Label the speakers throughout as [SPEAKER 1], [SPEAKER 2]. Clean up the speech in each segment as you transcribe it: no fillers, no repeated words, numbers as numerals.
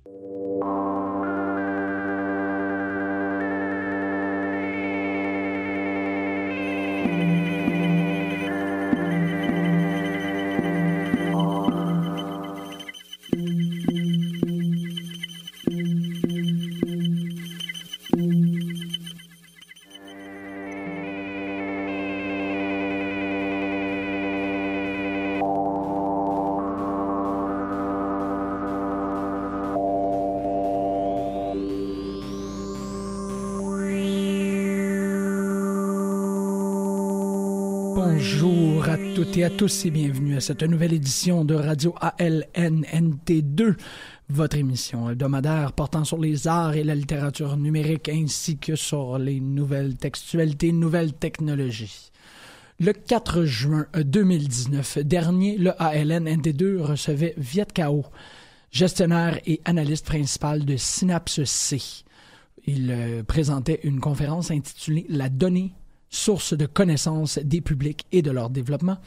[SPEAKER 1] Bonjour à toutes et à tous et bienvenue à cette nouvelle édition de Radio ALNNT2, votre émission hebdomadaire portant sur les arts et la littérature numérique ainsi que sur les nouvelles textualités, nouvelles technologies. Le 4 juin 2019 dernier, le ALNNT2 recevait Viet Cao, gestionnaire et analyste principal de Synapse C. Il présentait une conférence intitulée « La donnée, source de connaissances des publics et de leur développement ».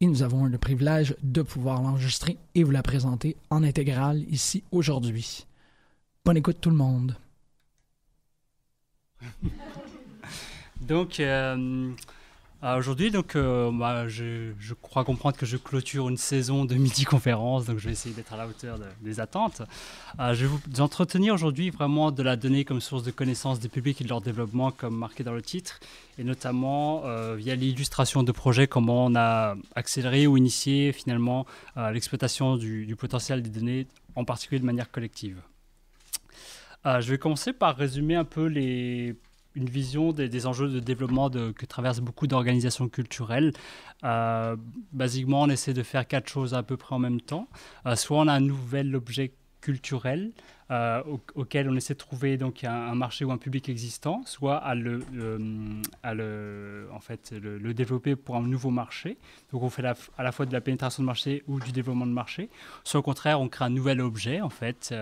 [SPEAKER 1] Et nous avons le privilège de pouvoir l'enregistrer et vous la présenter en intégrale ici aujourd'hui. Bonne écoute tout le monde.
[SPEAKER 2] Donc, aujourd'hui, je crois comprendre que je clôture une saison de midi-conférences, donc je vais essayer d'être à la hauteur des attentes. Je vais vous entretenir aujourd'hui vraiment de la donnée comme source de connaissance des publics et de leur développement, comme marqué dans le titre, et notamment via l'illustration de projets, comment on a accéléré ou initié finalement l'exploitation du potentiel des données, en particulier de manière collective. Je vais commencer par résumer un peu une vision des enjeux de développement que traversent beaucoup d'organisations culturelles. Basiquement, on essaie de faire 4 choses à peu près en même temps. Soit on a un nouvel objet culturel auquel on essaie de trouver donc un marché ou un public existant, soit à le développer pour un nouveau marché. Donc on fait à la fois de la pénétration de marché ou du développement de marché. Soit au contraire, on crée un nouvel objet en fait,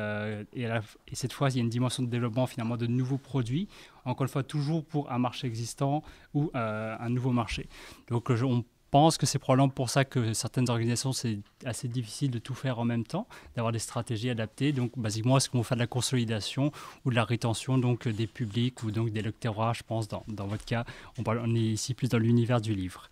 [SPEAKER 2] et cette fois il y a une dimension de développement finalement de nouveaux produits. Encore une fois, toujours pour un marché existant ou un nouveau marché. Donc on pense que c'est probablement pour ça que certaines organisations, c'est assez difficile de tout faire en même temps, d'avoir des stratégies adaptées. Donc, basiquement, est-ce qu'on fait de la consolidation ou de la rétention donc, des publics ou donc des lectorats, je pense, dans votre cas, on est ici plus dans l'univers du livre.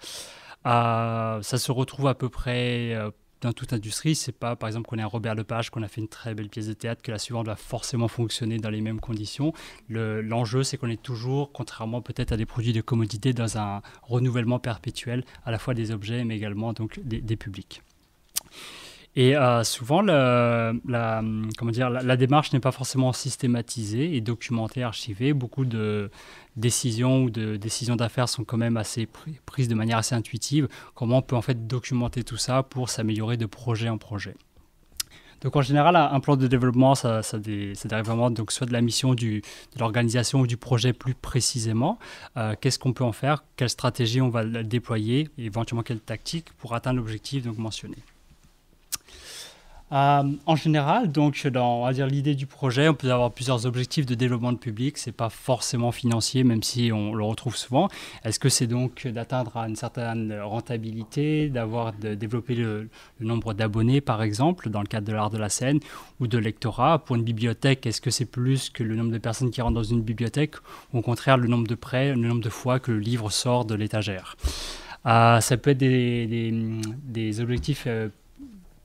[SPEAKER 2] Ça se retrouve à peu près dans toute industrie. C'est pas, par exemple, qu'on ait un Robert Lepage, qu'on a fait une très belle pièce de théâtre, que la suivante va forcément fonctionner dans les mêmes conditions. L'enjeu, c'est qu'on est toujours, contrairement peut-être à des produits de commodité, dans un renouvellement perpétuel, à la fois des objets, mais également donc, des publics. Et souvent, la démarche n'est pas forcément systématisée et documentée, archivée. Beaucoup de décisions ou de décisions d'affaires sont quand même assez prises de manière assez intuitive. Comment on peut en fait documenter tout ça pour s'améliorer de projet en projet. Donc en général, un plan de développement, ça dérive vraiment donc, soit de la mission de l'organisation ou du projet plus précisément. Qu'est-ce qu'on peut en faire? Quelle stratégie on va déployer? Et éventuellement, quelle tactique pour atteindre l'objectif donc, mentionné. En général, donc, on va dire l'idée du projet, on peut avoir plusieurs objectifs de développement de public. Ce n'est pas forcément financier, même si on le retrouve souvent. Est-ce que c'est donc d'atteindre une certaine rentabilité, de développer le nombre d'abonnés, par exemple, dans le cadre de l'art de la scène, ou de lectorat? Pour une bibliothèque, est-ce que c'est plus que le nombre de personnes qui rentrent dans une bibliothèque, ou au contraire le nombre de fois que le livre sort de l'étagère? Ça peut être des objectifs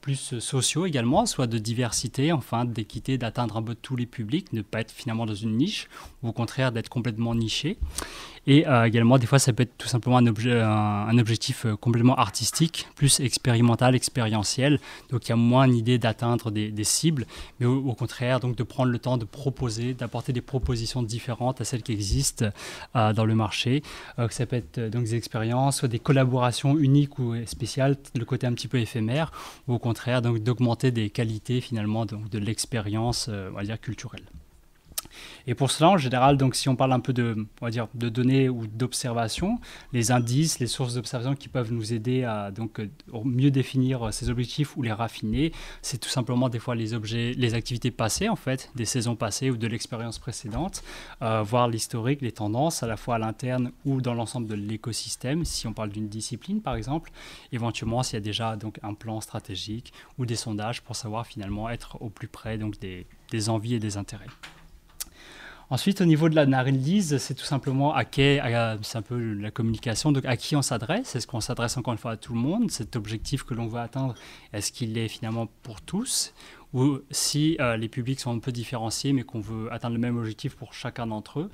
[SPEAKER 2] plus sociaux également, soit de diversité, enfin d'équité, d'atteindre un peu tous les publics, ne pas être finalement dans une niche, ou au contraire d'être complètement niché. Et également, des fois, ça peut être tout simplement un objectif complètement artistique, plus expérimental, expérientiel. Donc, il y a moins une idée d'atteindre des cibles, mais au contraire, donc, de prendre le temps de proposer, d'apporter des propositions différentes à celles qui existent dans le marché. Ça peut être donc des expériences, soit des collaborations uniques ou spéciales, le côté un petit peu éphémère, ou au contraire, donc, d'augmenter des qualités finalement donc, de l'expérience, on va dire, culturelle. Et pour cela, en général, donc, si on parle un peu de données ou d'observation, les indices, les sources d'observation qui peuvent nous aider à donc, mieux définir ces objectifs ou les raffiner, c'est tout simplement des fois les activités passées, en fait, des saisons passées ou de l'expérience précédente, voir l'historique, les tendances, à la fois à l'interne ou dans l'ensemble de l'écosystème, si on parle d'une discipline, par exemple, éventuellement s'il y a déjà donc, un plan stratégique ou des sondages pour savoir finalement être au plus près donc, des envies et des intérêts. Ensuite, au niveau de l'analyse, c'est tout simplement c'est un peu la communication, donc à qui on s'adresse. Est-ce qu'on s'adresse encore une fois à tout le monde? Cet objectif que l'on veut atteindre, est-ce qu'il est finalement pour tous? Ou si les publics sont un peu différenciés, mais qu'on veut atteindre le même objectif pour chacun d'entre eux,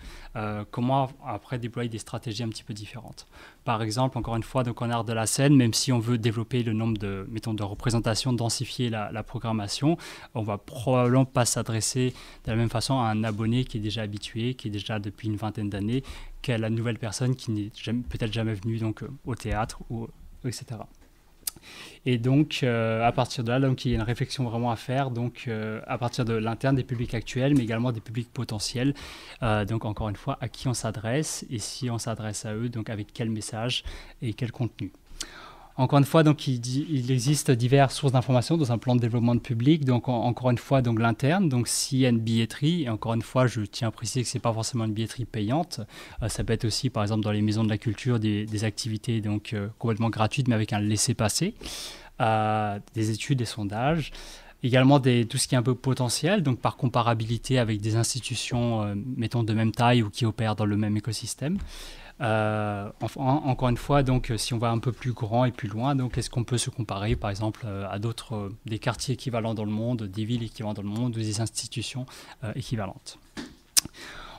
[SPEAKER 2] comment après déployer des stratégies un petit peu différentes? Par exemple, encore une fois, donc en art de la scène, même si on veut développer le nombre de représentations, densifier la programmation, on va probablement pas s'adresser de la même façon à un abonné qui est déjà habitué, qui est déjà depuis une vingtaine d'années, qu'à la nouvelle personne qui n'est peut-être jamais venue donc, au théâtre, etc. Et donc, à partir de là, donc, il y a une réflexion vraiment à faire, donc, à partir de l'interne des publics actuels, mais également des publics potentiels. Donc, encore une fois, à qui on s'adresse et si on s'adresse à eux, donc avec quel message et quel contenu. Encore une fois, donc, il existe diverses sources d'informations dans un plan de développement de public. Donc, encore une fois, donc, l'interne. Donc, s'il y a une billetterie, et encore une fois, je tiens à préciser que ce n'est pas forcément une billetterie payante. Ça peut être aussi, par exemple, dans les maisons de la culture, des activités donc, complètement gratuites, mais avec un laissez-passer. Des études, des sondages. Également tout ce qui est un peu potentiel, donc par comparabilité avec des institutions, mettons, de même taille ou qui opèrent dans le même écosystème. Encore une fois, donc, si on va un peu plus grand et plus loin, donc, est-ce qu'on peut se comparer, par exemple, à des quartiers équivalents dans le monde, des villes équivalentes dans le monde, ou des institutions équivalentes?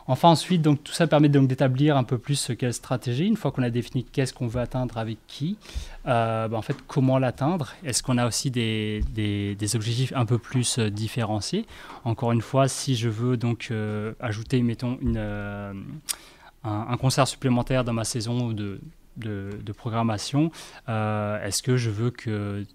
[SPEAKER 2] Enfin, ensuite, donc, tout ça permet donc d'établir un peu plus quelle stratégie. Une fois qu'on a défini qu'est-ce qu'on veut atteindre avec qui, en fait, comment l'atteindre? Est-ce qu'on a aussi des objectifs un peu plus différenciés? Encore une fois, si je veux donc ajouter, mettons, un concert supplémentaire dans ma saison de programmation, est-ce que je veux que,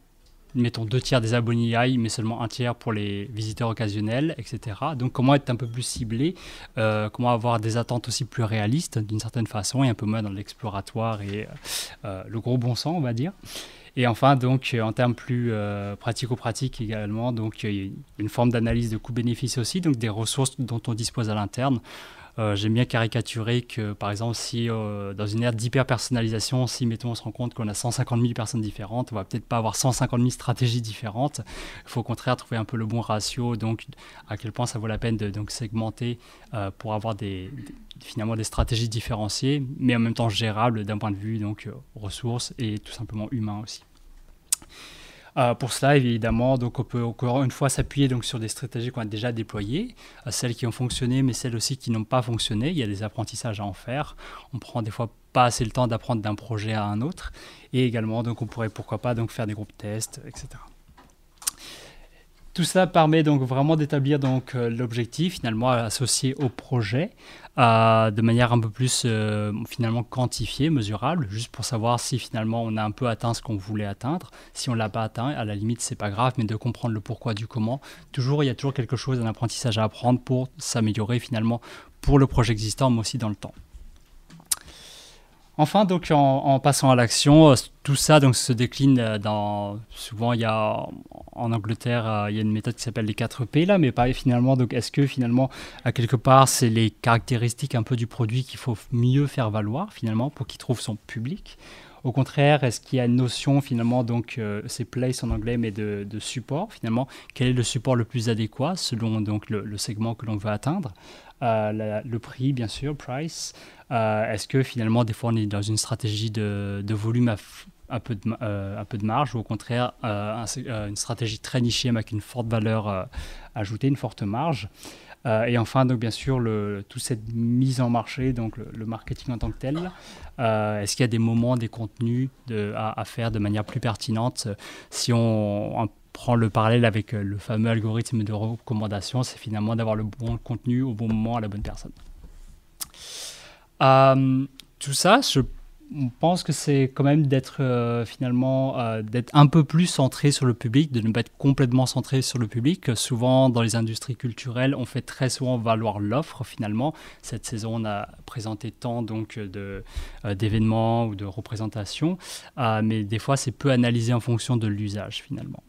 [SPEAKER 2] mettons, 2/3 des abonnés y aillent, mais seulement 1/3 pour les visiteurs occasionnels, etc. Donc, comment être un peu plus ciblé, comment avoir des attentes aussi plus réalistes, d'une certaine façon, et un peu moins dans l'exploratoire et le gros bon sens, on va dire. Et enfin, donc, en termes plus pratico-pratiques également, donc, il y a une forme d'analyse de coût-bénéfice aussi, donc des ressources dont on dispose à l'interne. J'aime bien caricaturer que, par exemple, si dans une ère d'hyper-personnalisation, si, mettons, on se rend compte qu'on a 150 000 personnes différentes, on va peut-être pas avoir 150 000 stratégies différentes. Il faut au contraire trouver un peu le bon ratio, donc à quel point ça vaut la peine de donc, segmenter pour avoir finalement des stratégies différenciées, mais en même temps gérables d'un point de vue donc, ressources et tout simplement humain aussi. Pour cela, évidemment, donc on peut encore une fois s'appuyer donc, sur des stratégies qu'on a déjà déployées, celles qui ont fonctionné, mais celles aussi qui n'ont pas fonctionné. Il y a des apprentissages à en faire. On prend des fois pas assez le temps d'apprendre d'un projet à un autre. Et également, donc, on pourrait pourquoi pas donc, faire des groupes tests, etc. Tout ça permet donc vraiment d'établir donc l'objectif finalement associé au projet de manière un peu plus finalement quantifiée, mesurable, juste pour savoir si finalement on a un peu atteint ce qu'on voulait atteindre. Si on l'a pas atteint, à la limite c'est pas grave, mais de comprendre le pourquoi du comment. Il y a toujours quelque chose, un apprentissage à apprendre pour s'améliorer finalement pour le projet existant, mais aussi dans le temps. Enfin, donc, en passant à l'action, tout ça donc, se décline souvent, il y a, en Angleterre, il y a une méthode qui s'appelle les 4 P, là, mais pareil, finalement, donc, est-ce que, finalement, à quelque part, c'est les caractéristiques un peu du produit qu'il faut mieux faire valoir, finalement, pour qu'il trouve son public? Au contraire, est-ce qu'il y a une notion, finalement, donc, c'est place en anglais, mais de support, finalement? Quel est le support le plus adéquat, selon donc, le segment que l'on veut atteindre? Le prix, bien sûr, price. Est-ce que finalement, des fois, on est dans une stratégie de volume un peu de marge, ou au contraire, une stratégie très nichée avec une forte valeur ajoutée, une forte marge? Et enfin, donc, bien sûr, toute cette mise en marché, donc le marketing en tant que tel. Est-ce qu'il y a des moments, des contenus à faire de manière plus pertinente? Si on prend le parallèle avec le fameux algorithme de recommandation, c'est finalement d'avoir le bon contenu au bon moment à la bonne personne. Tout ça, je pense que c'est quand même d'être d'être un peu plus centré sur le public, de ne pas être complètement centré sur le public. Souvent, dans les industries culturelles, on fait très souvent valoir l'offre finalement. Cette saison, on a présenté tant donc, d'événements ou de représentations, mais des fois, c'est peu analysé en fonction de l'usage finalement.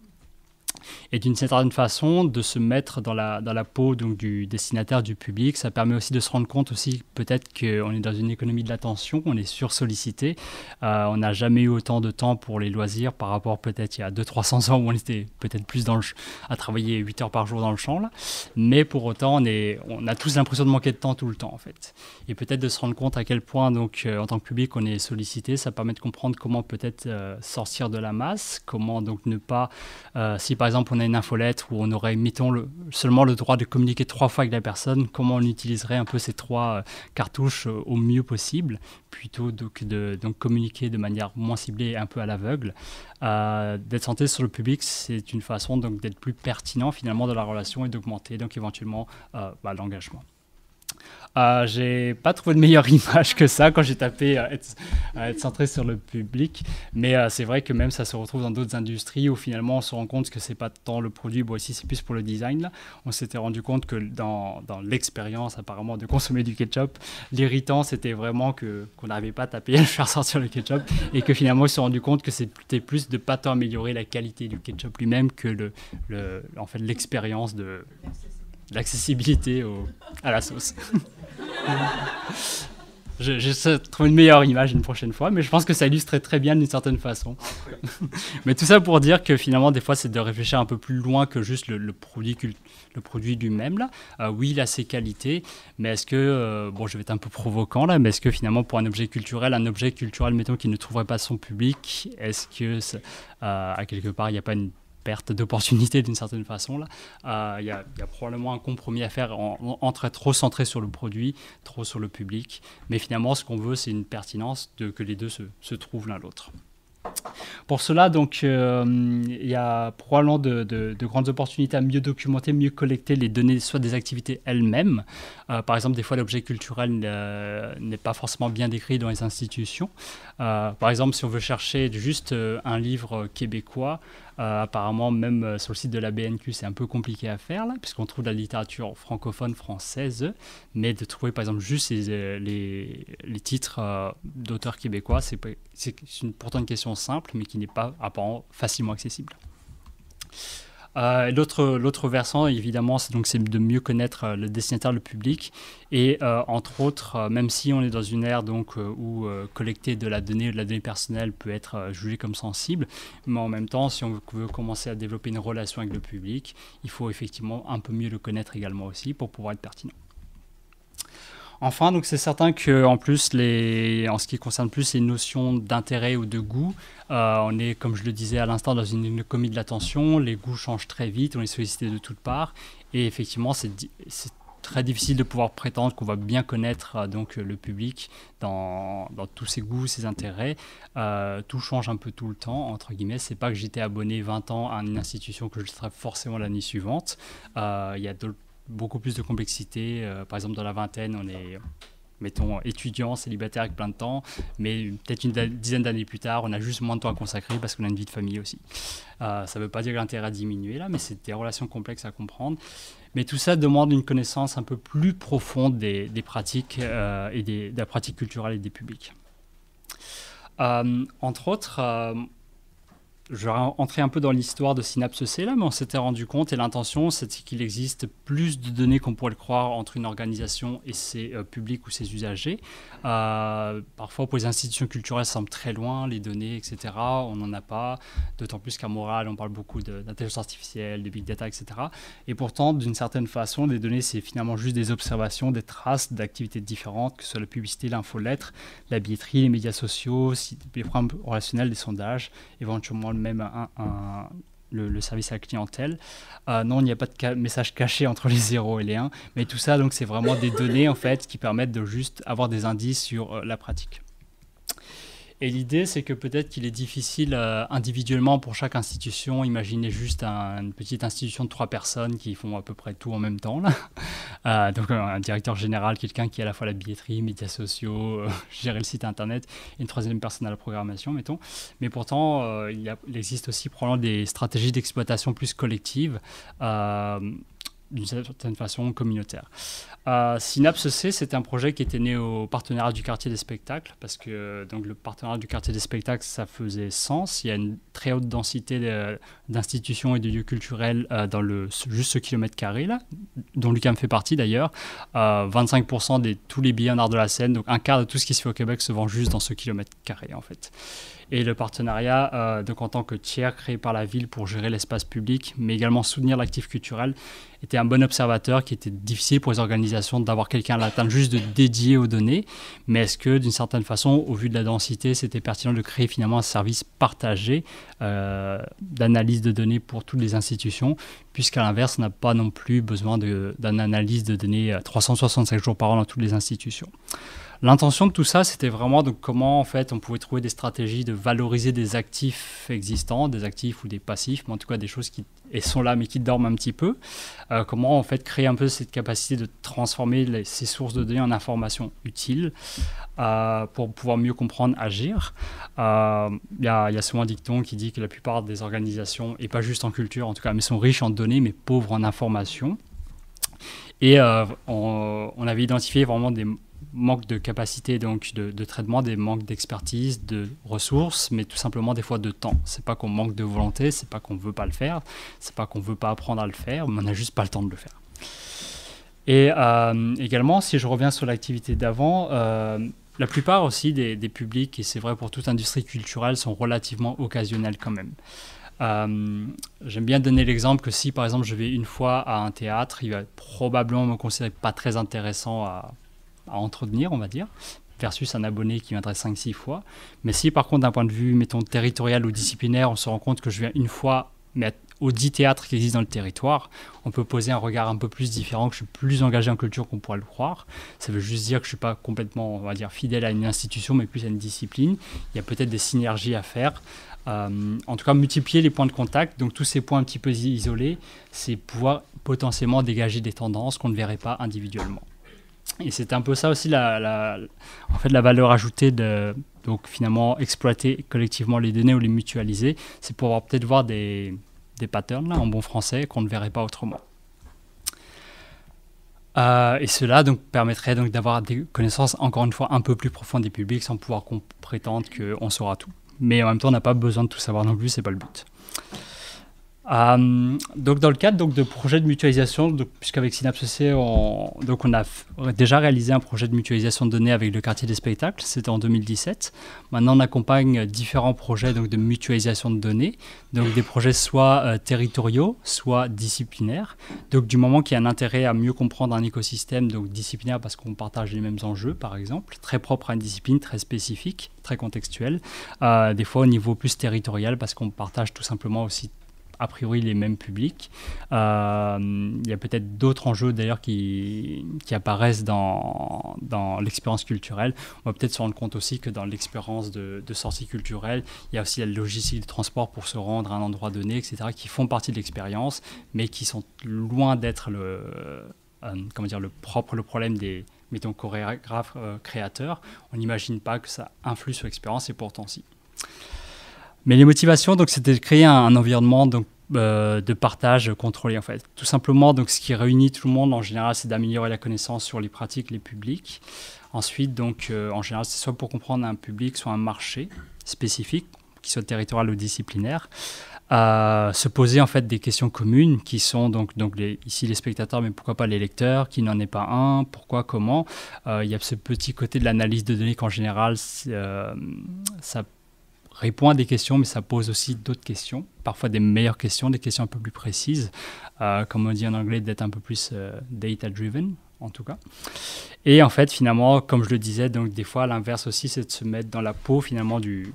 [SPEAKER 2] Et d'une certaine façon, de se mettre dans la peau donc, du destinataire, du public, ça permet aussi de se rendre compte aussi peut-être qu'on est dans une économie de l'attention, on est sursollicité. On n'a jamais eu autant de temps pour les loisirs par rapport peut-être il y a 200-300 ans où on était peut-être plus à travailler 8 heures par jour dans le champ. Là. Mais pour autant, on a tous l'impression de manquer de temps tout le temps en fait. Et peut-être de se rendre compte à quel point donc, en tant que public on est sollicité, ça permet de comprendre comment peut-être sortir de la masse, comment donc ne pas, si par exemple on a une infolettre où on aurait, mettons, seulement le droit de communiquer 3 fois avec la personne, comment on utiliserait un peu ces 3 cartouches au mieux possible, plutôt donc, de communiquer de manière moins ciblée et un peu à l'aveugle. D'être centré sur le public, c'est une façon donc, d'être plus pertinent finalement dans la relation et d'augmenter donc éventuellement l'engagement. J'ai pas trouvé de meilleure image que ça quand j'ai tapé être centré sur le public, mais c'est vrai que même ça se retrouve dans d'autres industries où finalement on se rend compte que c'est pas tant le produit, bon ici c'est plus pour le design. Là. On s'était rendu compte que dans l'expérience apparemment de consommer du ketchup, l'irritant c'était vraiment qu'on n'arrivait pas à taper à faire sortir le ketchup et que finalement ils se sont rendu compte que c'était plus de pas tant améliorer la qualité du ketchup lui-même que en fait l'expérience de l'accessibilité à la sauce. J'essaie de trouver une meilleure image une prochaine fois, mais je pense que ça illustrait très bien d'une certaine façon. Mais tout ça pour dire que finalement, des fois, c'est de réfléchir un peu plus loin que juste le produit lui-même. Là. Oui, il a ses qualités, mais est-ce que, je vais être un peu provoquant là, mais est-ce que finalement, pour un objet culturel, mettons, qui ne trouverait pas son public, est-ce que, à quelque part, il n'y a pas une perte d'opportunité d'une certaine façon. Il y a probablement un compromis à faire entre être trop centré sur le produit, trop sur le public. Mais finalement, ce qu'on veut, c'est une pertinence que les deux se trouvent l'un l'autre. Pour cela, donc, il y a probablement de grandes opportunités à mieux documenter, mieux collecter les données, soit des activités elles-mêmes. Par exemple, des fois, l'objet culturel n'est pas forcément bien décrit dans les institutions. Par exemple, si on veut chercher juste un livre québécois, apparemment, même sur le site de la BNQ, c'est un peu compliqué à faire, là, puisqu'on trouve de la littérature francophone française, mais de trouver, par exemple, juste les titres d'auteurs québécois, c'est pourtant une question simple, mais qui n'est pas apparemment facilement accessible. L'autre versant, évidemment, c'est de mieux connaître le destinataire, le public. Et entre autres, même si on est dans une ère donc, où collecter de la donnée personnelle peut être jugé comme sensible, mais en même temps, si on veut commencer à développer une relation avec le public, il faut effectivement un peu mieux le connaître également aussi pour pouvoir être pertinent. Enfin, donc c'est certain qu'en plus, en ce qui concerne plus les notions d'intérêt ou de goût, on est, comme je le disais à l'instant, dans une économie de l'attention. Les goûts changent très vite, on est sollicité de toutes parts. Et effectivement, c'est très difficile de pouvoir prétendre qu'on va bien connaître donc, le public dans tous ses goûts, ses intérêts. Tout change un peu tout le temps, entre guillemets. C'est pas que j'étais abonné 20 ans à une institution que je serai forcément l'année suivante. Il y a beaucoup plus de complexité. Par exemple, dans la vingtaine, on est, mettons, étudiant, célibataire avec plein de temps, mais peut-être une dizaine d'années plus tard, on a juste moins de temps à consacrer parce qu'on a une vie de famille aussi. Ça ne veut pas dire que l'intérêt a diminué là, mais c'est des relations complexes à comprendre. Mais tout ça demande une connaissance un peu plus profonde des pratiques et de la pratique culturelle et des publics. Entre autres, je vais entrer un peu dans l'histoire de Synapse C, là, mais on s'était rendu compte, et l'intention, c'est qu'il existe plus de données qu'on pourrait le croire entre une organisation et ses publics ou ses usagers. Parfois, pour les institutions culturelles, ça semble très loin, les données, etc. On n'en a pas, d'autant plus qu'à Montréal, on parle beaucoup d'intelligence artificielle, de big data, etc. Et pourtant, d'une certaine façon, les données, c'est finalement juste des observations, des traces d'activités différentes, que ce soit la publicité, l'infolettre, la billetterie, les médias sociaux, les programmes relationnels, des sondages, éventuellement même le service à la clientèle. Non, il n'y a pas de message caché entre les 0 et les 1, mais tout ça, donc, c'est vraiment des données en fait, qui permettent de juste avoir des indices sur la pratique. Et l'idée, c'est que peut-être qu'il est difficile individuellement pour chaque institution. Imaginez juste une petite institution de 3 personnes qui font à peu près tout en même temps. Là. Donc un directeur général, quelqu'un qui a à la fois la billetterie, médias sociaux, gérer le site internet, et une troisième personne à la programmation, mettons. Mais pourtant, il existe aussi probablement des stratégies d'exploitation plus collectives. d'une certaine façon communautaire. Synapse C, c'était un projet qui était né au partenariat du quartier des spectacles, parce que donc, le partenariat du quartier des spectacles, ça faisait sens. Il y a une très haute densité d'institutions et de lieux culturels dans juste ce kilomètre carré, là, dont l'UQAM fait partie d'ailleurs. 25% de tous les billets en art de la scène, donc un quart de tout ce qui se fait au Québec se vend juste dans ce kilomètre carré, en fait. Et le partenariat, donc en tant que tiers créé par la ville pour gérer l'espace public, mais également soutenir l'actif culturel, était un bon observateur qui était difficile pour les organisations d'avoir quelqu'un à l'atteinte juste de dédié aux données. Mais est-ce que, d'une certaine façon, au vu de la densité, c'était pertinent de créer finalement un service partagé d'analyse de données pour toutes les institutions, puisqu'à l'inverse, on n'a pas non plus besoin d'une analyse de données 365 jours par an dans toutes les institutions. L'intention de tout ça, c'était vraiment de comment en fait, on pouvait trouver des stratégies de valoriser des actifs existants, des actifs ou des passifs, mais en tout cas des choses qui sont là mais qui dorment un petit peu. Comment en fait créer un peu cette capacité de transformer ces sources de données en informations utiles pour pouvoir mieux comprendre, agir. Il y a souvent un dicton qui dit que la plupart des organisations, et pas juste en culture en tout cas, mais sont riches en données mais pauvres en informations. Et on avait identifié vraiment des manque de capacité donc de traitement, des manques d'expertise, de ressources, mais tout simplement des fois de temps. C'est pas qu'on manque de volonté, c'est pas qu'on veut pas le faire, c'est pas qu'on veut pas apprendre à le faire, mais on n'a juste pas le temps de le faire. Et également, si je reviens sur l'activité d'avant, la plupart aussi des publics, et c'est vrai pour toute industrie culturelle, sont relativement occasionnels quand même. J'aime bien donner l'exemple que si par exemple je vais une fois à un théâtre, il va probablement me considérer pas très intéressant à entretenir, on va dire, versus un abonné qui viendrait 5-6 fois. Mais si par contre d'un point de vue, mettons, territorial ou disciplinaire, on se rend compte que je viens une fois, mais aux 10 théâtres qui existent dans le territoire, on peut poser un regard un peu plus différent, que je suis plus engagé en culture qu'on pourrait le croire. Ça veut juste dire que je ne suis pas complètement, on va dire, fidèle à une institution, mais plus à une discipline. Il y a peut-être des synergies à faire. En tout cas, multiplier les points de contact, donc tous ces points un petit peu isolés, c'est pouvoir potentiellement dégager des tendances qu'on ne verrait pas individuellement. Et c'est un peu ça aussi la valeur ajoutée de donc finalement exploiter collectivement les données ou les mutualiser, c'est pouvoir peut-être voir des patterns là, en bon français qu'on ne verrait pas autrement. Et cela donc, permettrait donc, d'avoir des connaissances encore une fois un peu plus profondes des publics sans pouvoir prétendre qu'on saura tout. Mais en même temps, on n'a pas besoin de tout savoir non plus, c'est pas le but. Donc dans le cadre donc, de projets de mutualisation, puisqu'avec Synapse C, on a déjà réalisé un projet de mutualisation de données avec le quartier des spectacles, c'était en 2017. Maintenant, on accompagne différents projets donc, de mutualisation de données, donc des projets soit territoriaux, soit disciplinaires. Donc du moment qu'il y a un intérêt à mieux comprendre un écosystème, donc disciplinaire parce qu'on partage les mêmes enjeux, par exemple, très propre à une discipline, très spécifique, très contextuelle. Des fois au niveau plus territorial parce qu'on partage tout simplement aussi a priori les mêmes publics. Il y a peut-être d'autres enjeux d'ailleurs qui apparaissent dans l'expérience culturelle. On va peut-être se rendre compte aussi que dans l'expérience de sortie culturelle, il y a aussi la logistique de transport pour se rendre à un endroit donné, etc., qui font partie de l'expérience, mais qui sont loin d'être le problème des mettons chorégraphes créateurs. On n'imagine pas que ça influe sur l'expérience et pourtant si. Mais les motivations, donc, c'était de créer un environnement donc, de partage contrôlé, en fait. Tout simplement, donc, ce qui réunit tout le monde, en général, c'est d'améliorer la connaissance sur les pratiques, les publics. Ensuite, donc, en général, c'est soit pour comprendre un public, soit un marché spécifique, qui soit territorial ou disciplinaire. Se poser, en fait, des questions communes, qui sont, donc ici, les spectateurs, mais pourquoi pas les lecteurs, qui n'en est pas un, pourquoi, comment. Il y a ce petit côté de l'analyse de données qu'en général, ça répond à des questions, mais ça pose aussi d'autres questions, parfois des meilleures questions, des questions un peu plus précises, comme on dit en anglais, d'être un peu plus data-driven, en tout cas. Et en fait, finalement, comme je le disais, donc des fois, l'inverse aussi, c'est de se mettre dans la peau, finalement, du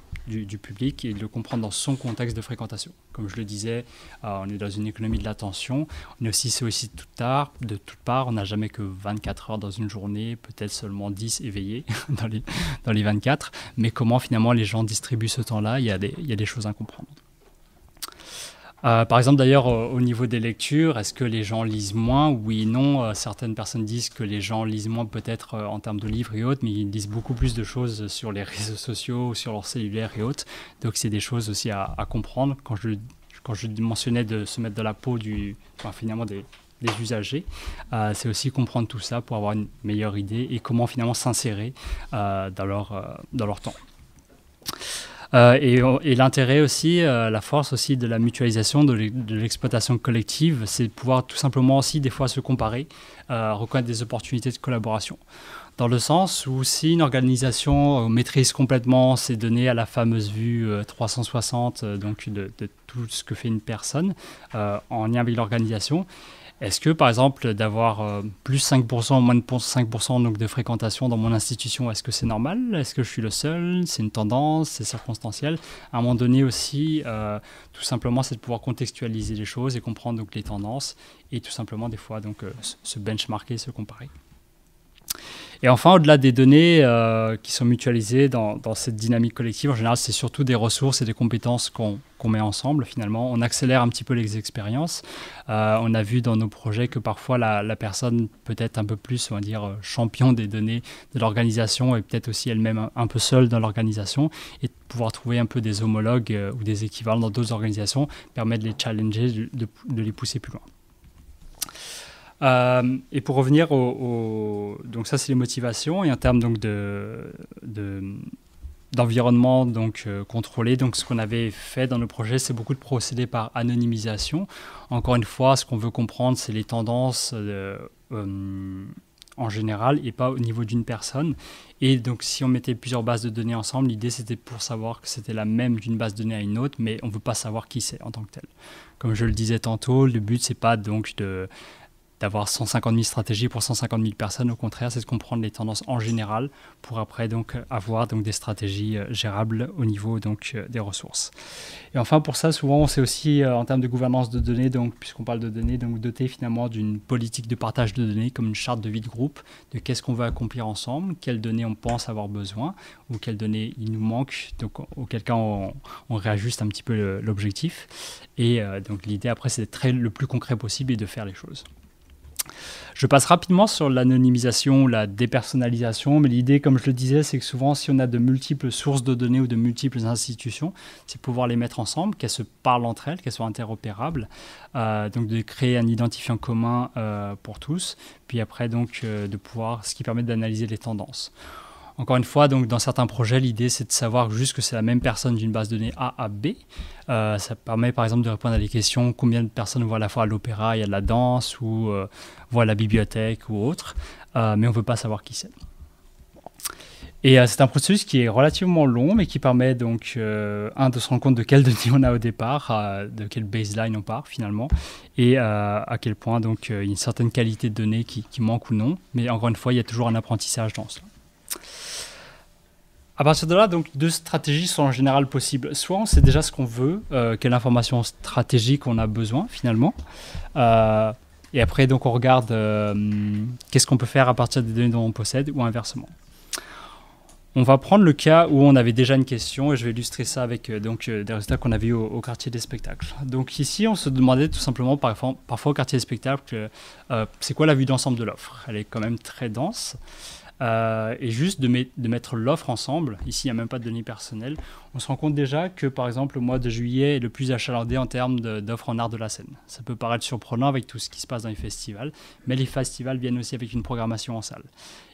[SPEAKER 2] public et de le comprendre dans son contexte de fréquentation. Comme je le disais, on est dans une économie de l'attention, on est aussi sollicité de toutes parts, on n'a jamais que 24 heures dans une journée, peut-être seulement 10 éveillés dans les 24, mais comment finalement les gens distribuent ce temps-là, il y a des choses à comprendre. Par exemple, d'ailleurs, au niveau des lectures, est-ce que les gens lisent moins? Oui, non. Certaines personnes disent que les gens lisent moins peut-être en termes de livres et autres, mais ils lisent beaucoup plus de choses sur les réseaux sociaux, sur leur cellulaire et autres. Donc, c'est des choses aussi à comprendre. Quand je mentionnais de se mettre dans la peau finalement des des usagers. C'est aussi comprendre tout ça pour avoir une meilleure idée et comment finalement s'insérer dans leur temps. Et l'intérêt aussi, la force aussi de la mutualisation, de l'exploitation collective, c'est de pouvoir tout simplement aussi des fois se comparer, reconnaître des opportunités de collaboration. Dans le sens où si une organisation maîtrise complètement ses données à la fameuse vue 360, donc de tout ce que fait une personne en lien avec l'organisation, est-ce que, par exemple, d'avoir plus 5%, moins de 5% donc de fréquentation dans mon institution, est-ce que c'est normal? Est-ce que je suis le seul? C'est une tendance? C'est circonstanciel? À un moment donné aussi, tout simplement, c'est de pouvoir contextualiser les choses et comprendre donc, les tendances et tout simplement, des fois, donc, se benchmarker, se comparer. Et enfin, au-delà des données qui sont mutualisées dans cette dynamique collective, en général, c'est surtout des ressources et des compétences qu'on met ensemble, finalement. On accélère un petit peu les expériences. On a vu dans nos projets que parfois, la personne peut être un peu plus, on va dire, champion des données de l'organisation et peut-être aussi elle-même un peu seule dans l'organisation. Et de pouvoir trouver un peu des homologues ou des équivalents dans d'autres organisations permet de les challenger, de les pousser plus loin. Et pour revenir donc ça c'est les motivations et en termes donc d'environnement donc contrôlé, donc ce qu'on avait fait dans nos projets, c'est beaucoup de procéder par anonymisation. Encore une fois, ce qu'on veut comprendre, c'est les tendances en général et pas au niveau d'une personne. Et donc si on mettait plusieurs bases de données ensemble, l'idée c'était pour savoir que c'était la même d'une base de données à une autre, mais on ne veut pas savoir qui c'est en tant que tel. Comme je le disais tantôt, le but c'est pas donc d'avoir 150 000 stratégies pour 150 000 personnes. Au contraire, c'est de comprendre les tendances en général pour après donc, avoir donc, des stratégies gérables au niveau donc, des ressources. Et enfin, pour ça, souvent, on sait aussi en termes de gouvernance de données, donc, puisqu'on parle de données, donc doter finalement d'une politique de partage de données comme une charte de vie de groupe, de qu'est-ce qu'on veut accomplir ensemble, quelles données on pense avoir besoin ou quelles données il nous manque, donc, auquel cas on réajuste un petit peu l'objectif. Et donc l'idée après, c'est d'être le plus concret possible et de faire les choses. Je passe rapidement sur l'anonymisation, la dépersonnalisation, mais l'idée, comme je le disais, c'est que souvent, si on a de multiples sources de données ou de multiples institutions, c'est pouvoir les mettre ensemble, qu'elles se parlent entre elles, qu'elles soient interopérables, donc de créer un identifiant commun pour tous, puis après, donc, de pouvoir, ce qui permet d'analyser les tendances. Encore une fois, donc, dans certains projets, l'idée, c'est de savoir juste que c'est la même personne d'une base de données A à B. Ça permet, par exemple, de répondre à des questions combien de personnes vont à la fois à l'opéra et à la danse ou vont à la bibliothèque ou autre. Mais on ne veut pas savoir qui c'est. Et c'est un processus qui est relativement long, mais qui permet donc, de se rendre compte de quelles données on a au départ, de quelle baseline on part finalement, et à quel point donc, il y a une certaine qualité de données qui manque ou non. Mais encore une fois, il y a toujours un apprentissage dans cela. À partir de là, donc, deux stratégies sont en général possibles. Soit on sait déjà ce qu'on veut, quelle information stratégique on a besoin finalement. Et après, donc, on regarde qu'est-ce qu'on peut faire à partir des données dont on possède ou inversement. On va prendre le cas où on avait déjà une question et je vais illustrer ça avec des résultats qu'on avait eu au quartier des spectacles. Donc ici, on se demandait tout simplement parfois au quartier des spectacles, c'est quoi la vue d'ensemble de l'offre? Elle est quand même très dense. Et juste de mettre l'offre ensemble, ici il n'y a même pas de données personnelles, on se rend compte déjà que par exemple le mois de juillet est le plus achalandé en termes d'offres en art de la scène. Ça peut paraître surprenant avec tout ce qui se passe dans les festivals, mais les festivals viennent aussi avec une programmation en salle.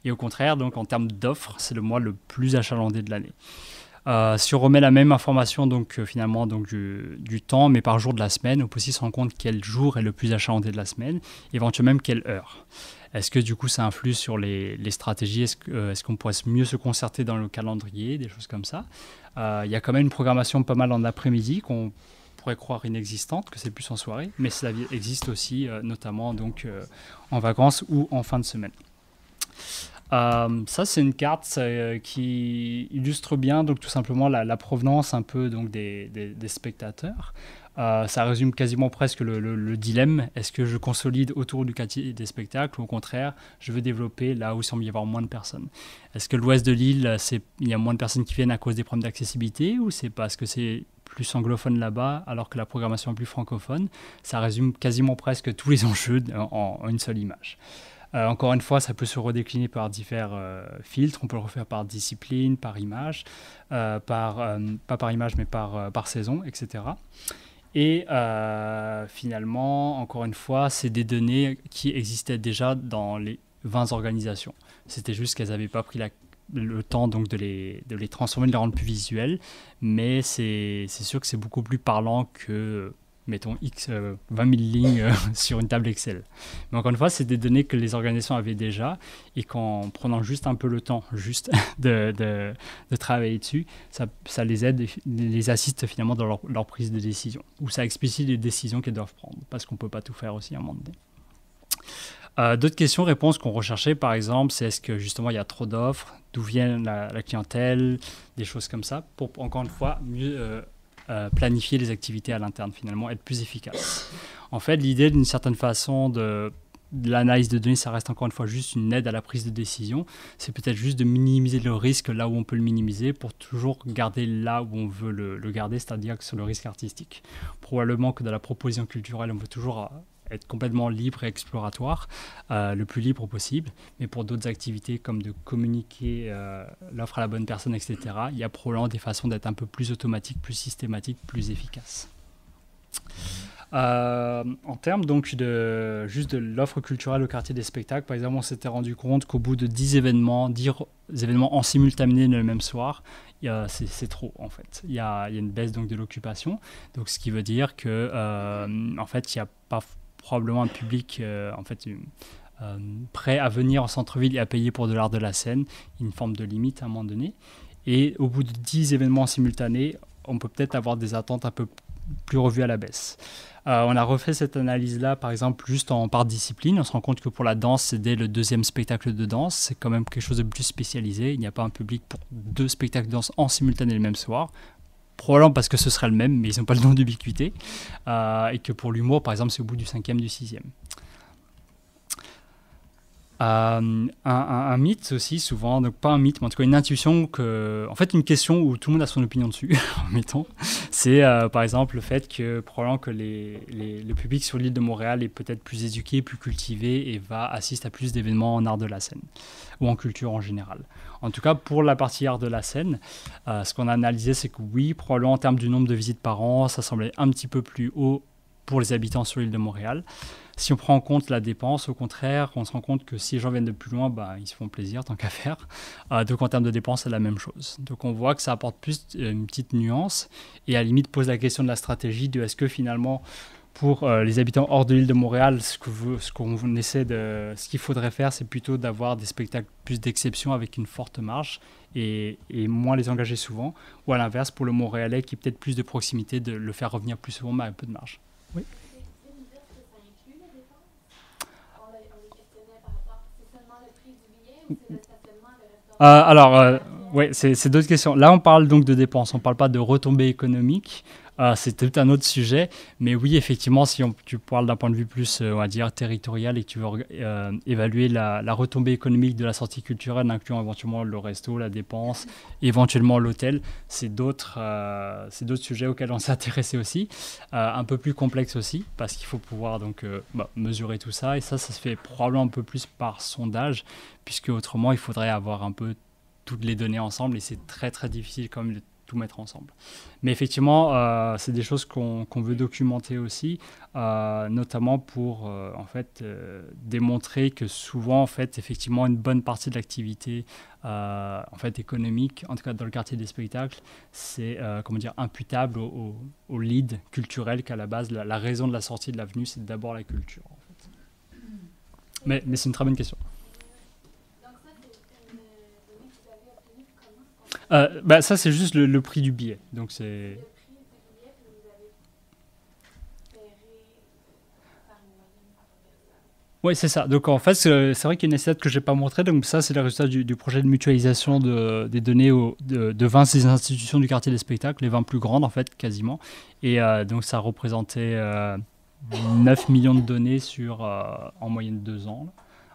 [SPEAKER 2] Et au contraire, donc en termes d'offres, c'est le mois le plus achalandé de l'année. Si on remet la même information finalement du temps, mais par jour de la semaine, on peut aussi se rendre compte quel jour est le plus achalandé de la semaine, éventuellement même quelle heure. Est-ce que du coup ça influe sur les stratégies? Est-ce qu'on pourrait mieux se concerter dans le calendrier, des choses comme ça? Il y a quand même une programmation pas mal en après-midi qu'on pourrait croire inexistante, que c'est plus en soirée, mais cela existe aussi notamment donc, en vacances ou en fin de semaine. Ça c'est une carte qui illustre bien donc, tout simplement la provenance un peu donc, des spectateurs. Ça résume quasiment presque le dilemme. Est-ce que je consolide autour du quartier des spectacles ou au contraire, je veux développer là où il semble y avoir moins de personnes? Est-ce que l'ouest de l'île, il y a moins de personnes qui viennent à cause des problèmes d'accessibilité ou c'est parce que c'est plus anglophone là-bas alors que la programmation est plus francophone? Ça résume quasiment presque tous les enjeux en une seule image. Encore une fois, ça peut se redécliner par divers filtres. On peut le refaire par discipline, par image, pas par image, mais par saison, etc. Et finalement, encore une fois, c'est des données qui existaient déjà dans les 20 organisations. C'était juste qu'elles n'avaient pas pris le temps donc de les transformer, de les rendre plus visuels. Mais c'est sûr que c'est beaucoup plus parlant que, mettons, 20 000 lignes sur une table Excel. Mais encore une fois, c'est des données que les organisations avaient déjà et qu'en prenant juste un peu le temps de travailler dessus, ça les aide, les assiste finalement dans leur prise de décision. Ou ça explicite les décisions qu'elles doivent prendre, parce qu'on ne peut pas tout faire aussi à un moment donné. D'autres questions, réponses qu'on recherchait, par exemple, c'est est-ce que justement il y a trop d'offres, d'où vient la clientèle, des choses comme ça, pour encore une fois mieux planifier les activités à l'interne, finalement, être plus efficace. En fait, l'idée d'une certaine façon de l'analyse de données, ça reste encore une fois juste une aide à la prise de décision. C'est peut-être juste de minimiser le risque là où on peut le minimiser pour toujours garder là où on veut le garder, c'est-à-dire sur le risque artistique. Probablement que dans la proposition culturelle, on veut toujours être complètement libre et exploratoire, le plus libre possible. Mais pour d'autres activités comme de communiquer l'offre à la bonne personne, etc., il y a probablement des façons d'être un peu plus automatiques, plus systématiques, plus efficaces. En termes donc juste de l'offre culturelle au quartier des spectacles, par exemple, on s'était rendu compte qu'au bout de 10 événements en simultané le même soir, c'est trop en fait. Il y a une baisse donc de l'occupation, donc ce qui veut dire que en fait il n'y a pas probablement un public prêt à venir en centre-ville et à payer pour de l'art de la scène, une forme de limite à un moment donné. Et au bout de 10 événements simultanés, on peut peut-être avoir des attentes un peu plus revues à la baisse. On a refait cette analyse-là, par exemple, juste par discipline. On se rend compte que pour la danse, c'est dès le 2e spectacle de danse. C'est quand même quelque chose de plus spécialisé. Il n'y a pas un public pour 2 spectacles de danse en simultané le même soir. Probablement parce que ce serait le même, mais ils n'ont pas le don d'ubiquité. Et que pour l'humour, par exemple, c'est au bout du 5e, du 6e. Un mythe aussi, souvent, donc pas un mythe, mais en tout cas une intuition, en fait une question où tout le monde a son opinion dessus, mettons, c'est par exemple le fait que probablement que le public sur l'île de Montréal est peut-être plus éduqué, plus cultivé et assiste à plus d'événements en art de la scène, ou en culture en général. En tout cas, pour la partie art de la scène, ce qu'on a analysé, c'est que oui, probablement en termes du nombre de visites par an, ça semblait un petit peu plus haut pour les habitants sur l'île de Montréal. Si on prend en compte la dépense, au contraire, on se rend compte que si les gens viennent de plus loin, ils se font plaisir tant qu'à faire. Donc en termes de dépenses, c'est la même chose. Donc on voit que ça apporte plus une petite nuance et à la limite pose la question de la stratégie de est-ce que finalement pour les habitants hors de l'île de Montréal, ce qu'il faudrait faire, c'est plutôt d'avoir des spectacles plus d'exception avec une forte marge et moins les engager souvent, ou à l'inverse pour le Montréalais qui a peut-être plus de proximité, de le faire revenir plus souvent mais avec un peu de marge. Oui. Oui, c'est d'autres questions. Là, on parle donc de dépenses, on ne parle pas de retombées économiques. C'est tout un autre sujet. Mais oui, effectivement, si tu parles d'un point de vue plus, on va dire, territorial et que tu veux évaluer la retombée économique de la sortie culturelle, incluant éventuellement le resto, la dépense, éventuellement l'hôtel, c'est d'autres sujets auxquels on s'est intéressé aussi. Un peu plus complexe aussi, parce qu'il faut pouvoir donc, mesurer tout ça. Et ça se fait probablement un peu plus par sondage, puisque autrement, il faudrait avoir un peu toutes les données ensemble et c'est très très difficile quand même de tout mettre ensemble. Mais effectivement, c'est des choses qu'on veut documenter aussi, notamment pour démontrer que souvent, en fait, effectivement, une bonne partie de l'activité économique, en tout cas dans le quartier des spectacles, c'est imputable au lead culturel qu'à la base, la raison de la sortie de l'avenue, c'est d'abord la culture. En fait. Mais c'est une très bonne question. Ça, c'est juste le prix du billet. Donc, c'est... Oui, c'est ça. Donc, en fait, c'est vrai qu'il y a une stat que je n'ai pas montré. Donc, ça, c'est le résultat du projet de mutualisation des données de 20 institutions du quartier des spectacles, les 20 plus grandes, en fait, quasiment. Et donc, ça représentait 9 millions de données sur, en moyenne, 2 ans.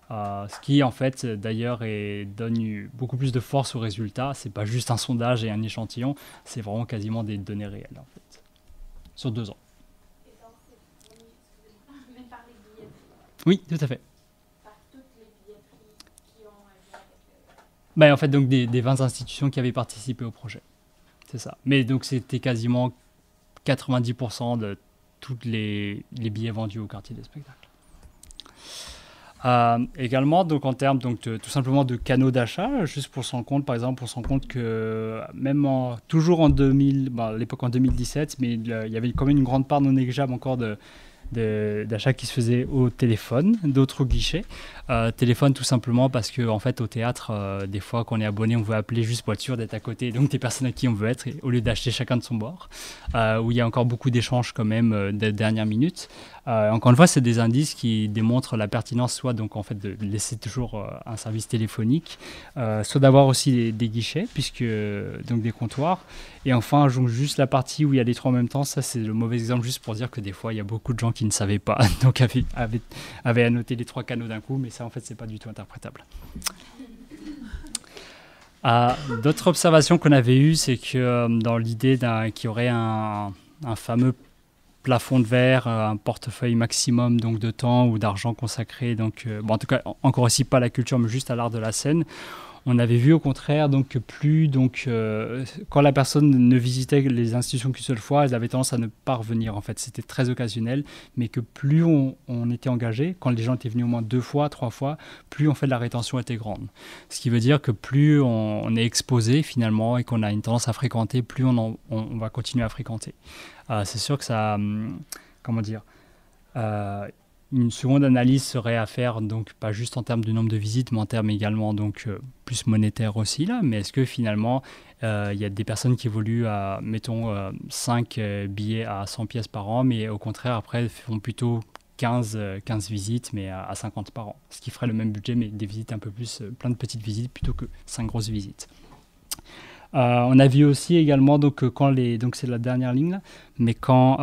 [SPEAKER 2] Ce qui, en fait, d'ailleurs, donne beaucoup plus de force aux résultats. Ce n'est pas juste un sondage et un échantillon, c'est vraiment quasiment des données réelles, en fait, sur 2 ans. Oui, tout à fait. En fait, donc des 20 institutions qui avaient participé au projet. C'est ça. Mais donc, c'était quasiment 90% de tous les billets vendus au quartier des spectacles. Également, donc en termes donc, tout simplement de canaux d'achat, juste pour se rendre compte, par exemple, on se rend compte que même toujours en 2000, à l'époque en 2017, mais il y avait quand même une grande part non négligeable encore d'achats qui se faisaient au téléphone, d'autres au guichet. Téléphone tout simplement parce que en fait au théâtre, des fois quand on est abonné, on veut appeler juste pour être sûr d'être à côté, donc des personnes à qui on veut être, au lieu d'acheter chacun de son bord, où il y a encore beaucoup d'échanges quand même de dernière minute. Encore une fois, c'est des indices qui démontrent la pertinence soit donc en fait de laisser toujours un service téléphonique, soit d'avoir aussi des guichets, puisque donc des comptoirs. Et enfin, juste la partie où il y a les trois en même temps, ça c'est le mauvais exemple juste pour dire que des fois il y a beaucoup de gens qui ne savaient pas, donc avaient annoté les trois canaux d'un coup, mais ça en fait c'est pas du tout interprétable. D'autres observations qu'on avait eues, c'est que dans l'idée qu'il y aurait un fameux plafond de verre, un portefeuille maximum donc de temps ou d'argent consacré, donc en tout cas encore aussi pas à la culture mais juste à l'art de la scène. On avait vu au contraire donc que plus quand la personne ne visitait les institutions qu'une seule fois, elle avait tendance à ne pas revenir en fait. C'était très occasionnel, mais que plus on était engagé, quand les gens étaient venus au moins 2 fois, 3 fois, plus en fait la rétention était grande. Ce qui veut dire que plus on est exposé finalement et qu'on a une tendance à fréquenter, plus on va continuer à fréquenter. C'est sûr que ça, comment dire, une seconde analyse serait à faire, donc pas juste en termes du nombre de visites, mais en termes également donc, plus monétaires aussi. Là. Mais est-ce que finalement, il y a des personnes qui évoluent à, mettons, 5 billets à 100 pièces par an, mais au contraire, après, font plutôt 15 visites, mais à 50 par an. Ce qui ferait le même budget, mais des visites un peu plus, plein de petites visites, plutôt que 5 grosses visites. On a vu aussi également donc c'est la dernière ligne là, mais quand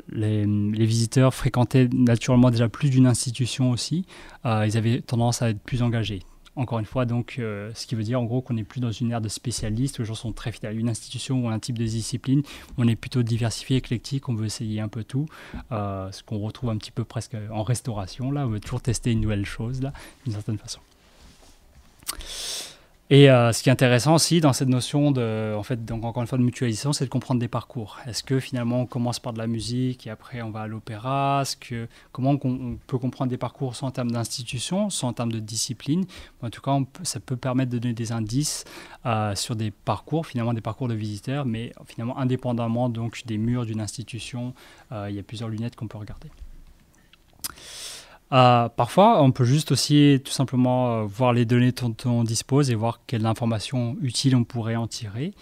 [SPEAKER 2] les visiteurs fréquentaient naturellement déjà plus d'une institution aussi, ils avaient tendance à être plus engagés. Encore une fois, donc, ce qui veut dire en gros qu'on n'est plus dans une ère de spécialistes où les gens sont très fidèles à une institution ou à un type de discipline. On est plutôt diversifié, éclectique, on veut essayer un peu tout. Ce qu'on retrouve un petit peu presque en restauration, là, on veut toujours tester une nouvelle chose, là, d'une certaine façon. Et ce qui est intéressant aussi dans cette notion donc encore une fois de mutualisation, c'est de comprendre des parcours. Est-ce que finalement on commence par de la musique et après on va à l'opéra? Comment on peut comprendre des parcours soit en termes d'institution, soit en termes de discipline? En tout cas, ça peut permettre de donner des indices sur des parcours, finalement des parcours de visiteurs, mais finalement indépendamment donc des murs d'une institution, il y a plusieurs lunettes qu'on peut regarder. Parfois, on peut juste aussi tout simplement voir les données dont on dispose et voir quelles informations utiles on pourrait en tirer.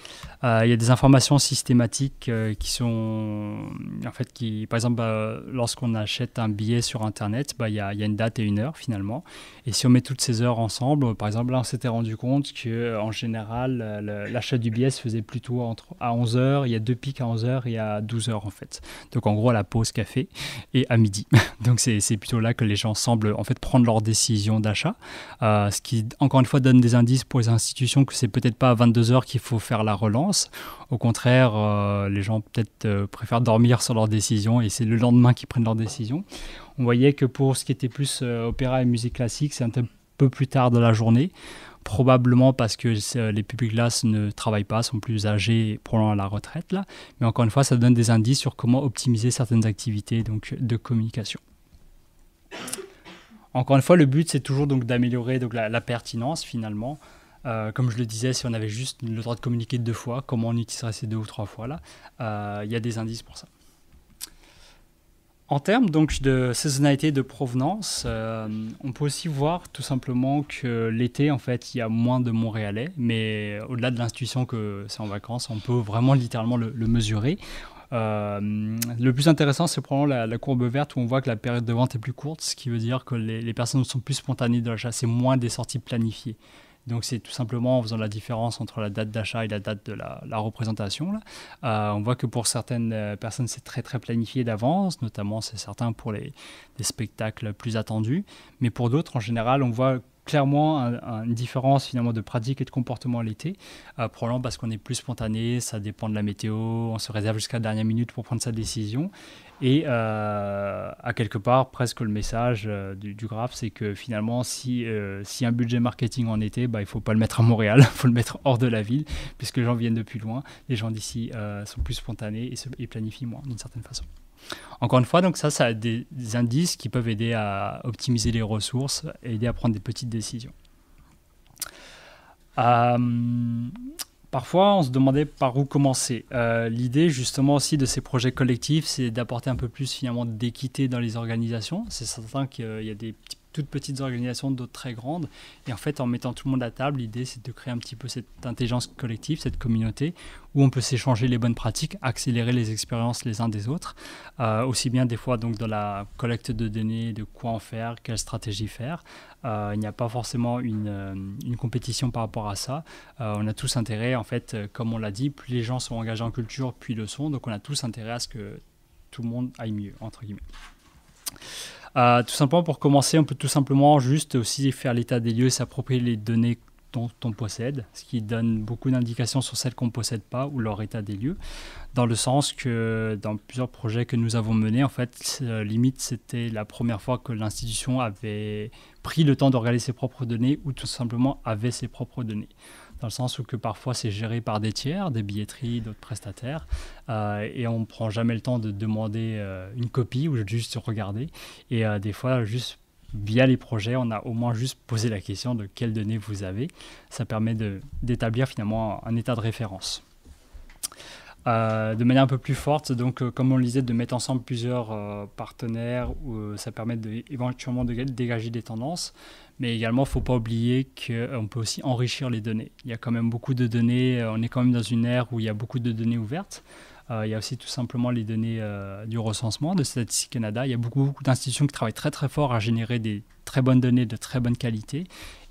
[SPEAKER 2] Il y a des informations systématiques qui sont, en fait, par exemple, lorsqu'on achète un billet sur Internet, il y a une date et une heure finalement. Et si on met toutes ces heures ensemble, par exemple, là, on s'était rendu compte qu'en général, l'achat du billet se faisait plutôt à 11h. Il y a 2 pics à 11h et à 12h en fait. Donc en gros, à la pause café et à midi. Donc c'est plutôt là que les gens semblent en fait prendre leur décision d'achat, ce qui encore une fois donne des indices pour les institutions que c'est peut-être pas à 22h qu'il faut faire la relance. Au contraire, les gens peut-être préfèrent dormir sur leur décision et c'est le lendemain qu'ils prennent leur décision. On voyait que pour ce qui était plus opéra et musique classique, c'est un peu plus tard de la journée, probablement parce que les publics là ne travaillent pas, sont plus âgés et probablement à la retraite là. Mais encore une fois, ça donne des indices sur comment optimiser certaines activités donc, de communication. Encore une fois, le but, c'est toujours donc, d'améliorer donc, la pertinence, finalement. Comme je le disais, si on avait juste le droit de communiquer 2 fois, comment on utiliserait ces 2 ou 3 fois là, il y a des indices pour ça. En termes donc, de saisonnalité, de provenance, on peut aussi voir tout simplement que l'été, en fait, il y a moins de Montréalais, mais au-delà de l'institution que c'est en vacances, on peut vraiment littéralement le mesurer. Le plus intéressant, c'est probablement la courbe verte où on voit que la période de vente est plus courte, ce qui veut dire que les personnes sont plus spontanées de l'achat, c'est moins des sorties planifiées. Donc c'est tout simplement en faisant la différence entre la date d'achat et la date de la représentation. Là. On voit que pour certaines personnes, c'est très très planifié d'avance, notamment c'est certain pour des spectacles plus attendus. Mais pour d'autres, en général, on voit clairement une différence finalement de pratique et de comportement à l'été, probablement parce qu'on est plus spontané, ça dépend de la météo, on se réserve jusqu'à la dernière minute pour prendre sa décision. Et à quelque part, presque le message du graphe, c'est que finalement, si un budget marketing en été, il ne faut pas le mettre à Montréal, il faut le mettre hors de la ville, puisque les gens viennent de plus loin. Les gens d'ici sont plus spontanés et planifient moins, d'une certaine façon. Encore une fois, donc ça a des indices qui peuvent aider à optimiser les ressources et aider à prendre des petites décisions. Parfois, on se demandait par où commencer. L'idée, justement, aussi de ces projets collectifs, c'est d'apporter un peu plus, finalement, d'équité dans les organisations. C'est certain qu'il y a des toutes petites organisations, d'autres très grandes. Et en fait, en mettant tout le monde à table, l'idée, c'est de créer un petit peu cette intelligence collective, cette communauté, où on peut s'échanger les bonnes pratiques, accélérer les expériences les uns des autres. Aussi bien, des fois, donc, dans la collecte de données, de quoi en faire, quelle stratégie faire. Il n'y a pas forcément une compétition par rapport à ça. On a tous intérêt, en fait, comme on l'a dit, plus les gens sont engagés en culture, plus ils le sont. Donc, on a tous intérêt à ce que tout le monde aille mieux, entre guillemets. Tout simplement, pour commencer, on peut tout simplement juste aussi faire l'état des lieux et s'approprier les données dont on possède, ce qui donne beaucoup d'indications sur celles qu'on ne possède pas ou leur état des lieux, dans le sens que dans plusieurs projets que nous avons menés, en fait, limite, c'était la première fois que l'institution avait pris le temps de regarder ses propres données ou tout simplement avait ses propres données. Dans le sens où que parfois c'est géré par des tiers, des billetteries, d'autres prestataires, et on ne prend jamais le temps de demander une copie ou juste regarder. Et des fois, juste via les projets, on a au moins juste posé la question de quelles données vous avez. Ça permet d'établir finalement un état de référence. De manière un peu plus forte, donc comme on le disait, de mettre ensemble plusieurs partenaires, ça permet éventuellement de dégager des tendances. Mais également, il ne faut pas oublier qu'on peut aussi enrichir les données. Il y a quand même beaucoup de données, on est quand même dans une ère où il y a beaucoup de données ouvertes. Il y a aussi tout simplement les données du recensement de Statistique Canada. Il y a beaucoup d'institutions qui travaillent très très fort à générer des très bonnes données de très bonne qualité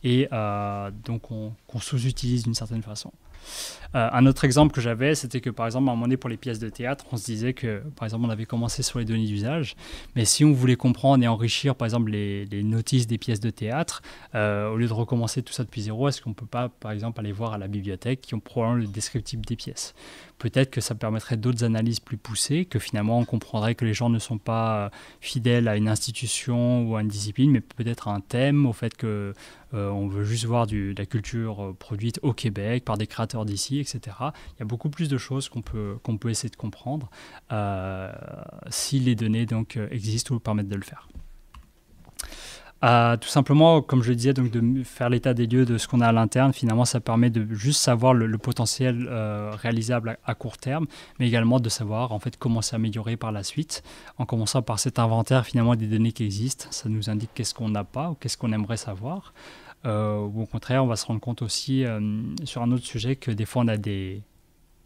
[SPEAKER 2] et donc qu'on sous-utilise d'une certaine façon. Un autre exemple que j'avais, c'était que par exemple, à un moment donné, pour les pièces de théâtre, on se disait que, par exemple, on avait commencé sur les données d'usage, mais si on voulait comprendre et enrichir, par exemple, les notices des pièces de théâtre, au lieu de recommencer tout ça depuis zéro, est-ce qu'on ne peut pas, par exemple, aller voir à la bibliothèque qui ont probablement le descriptif des pièces? Peut-être que ça permettrait d'autres analyses plus poussées, que finalement, on comprendrait que les gens ne sont pas fidèles à une institution ou à une discipline, mais peut-être à un thème, au fait que on veut juste voir de la culture produite au Québec par des créateurs d'ici, etc. Il y a beaucoup plus de choses qu'on peut essayer de comprendre si les données donc, existent ou permettent de le faire. Tout simplement, comme je le disais, donc de faire l'état des lieux de ce qu'on a à l'interne, finalement, ça permet de juste savoir le potentiel réalisable à court terme, mais également de savoir en fait comment s'améliorer par la suite. En commençant par cet inventaire finalement des données qui existent, ça nous indique qu'est-ce qu'on n'a pas ou qu'est-ce qu'on aimerait savoir. Ou au contraire, on va se rendre compte aussi sur un autre sujet que des fois on a des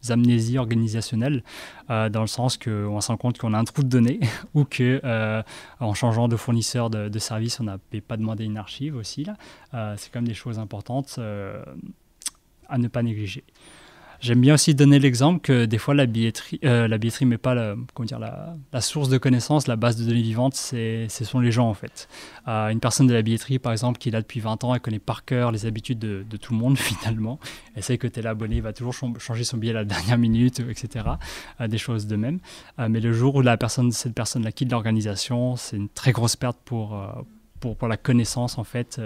[SPEAKER 2] amnésies organisationnelles, dans le sens qu'on se rend compte qu'on a un trou de données ou qu'en changeant de fournisseur de service, on n'avait pas demandé une archive aussi. C'est quand même des choses importantes à ne pas négliger. J'aime bien aussi donner l'exemple que des fois la billetterie mais pas la source de connaissances, la base de données vivantes, ce sont les gens en fait. Une personne de la billetterie par exemple qui est là depuis 20 ans, elle connaît par cœur les habitudes de tout le monde finalement. Elle sait que tel abonné, il va toujours changer son billet à la dernière minute, etc. Des choses de même. Mais le jour où cette personne-là quitte l'organisation, c'est une très grosse perte pour la connaissance en fait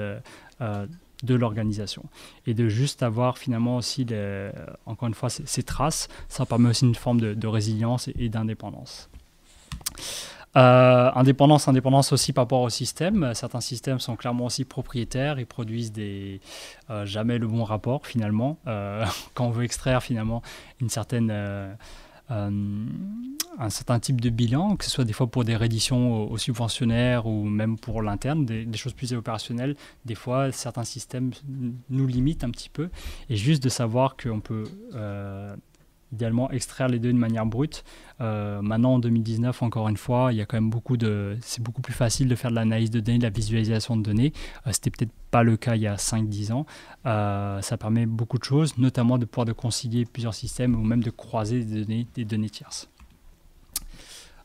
[SPEAKER 2] de l'organisation. Et de juste avoir finalement aussi, encore une fois, ces traces, ça permet aussi une forme de résilience et d'indépendance. Indépendance aussi par rapport au système. Certains systèmes sont clairement aussi propriétaires et produisent jamais le bon rapport finalement. Quand on veut extraire finalement un certain type de bilan, que ce soit des fois pour des redditions aux subventionnaires ou même pour l'interne, des choses plus opérationnelles, des fois certains systèmes nous limitent un petit peu, et juste de savoir qu'on peut idéalement extraire les données de manière brute. Maintenant en 2019, encore une fois, il y a quand même c'est beaucoup plus facile de faire de l'analyse de données, de la visualisation de données. C'était peut-être pas le cas il y a 5-10 ans. Ça permet beaucoup de choses, notamment de pouvoir concilier plusieurs systèmes ou même de croiser des données tierces.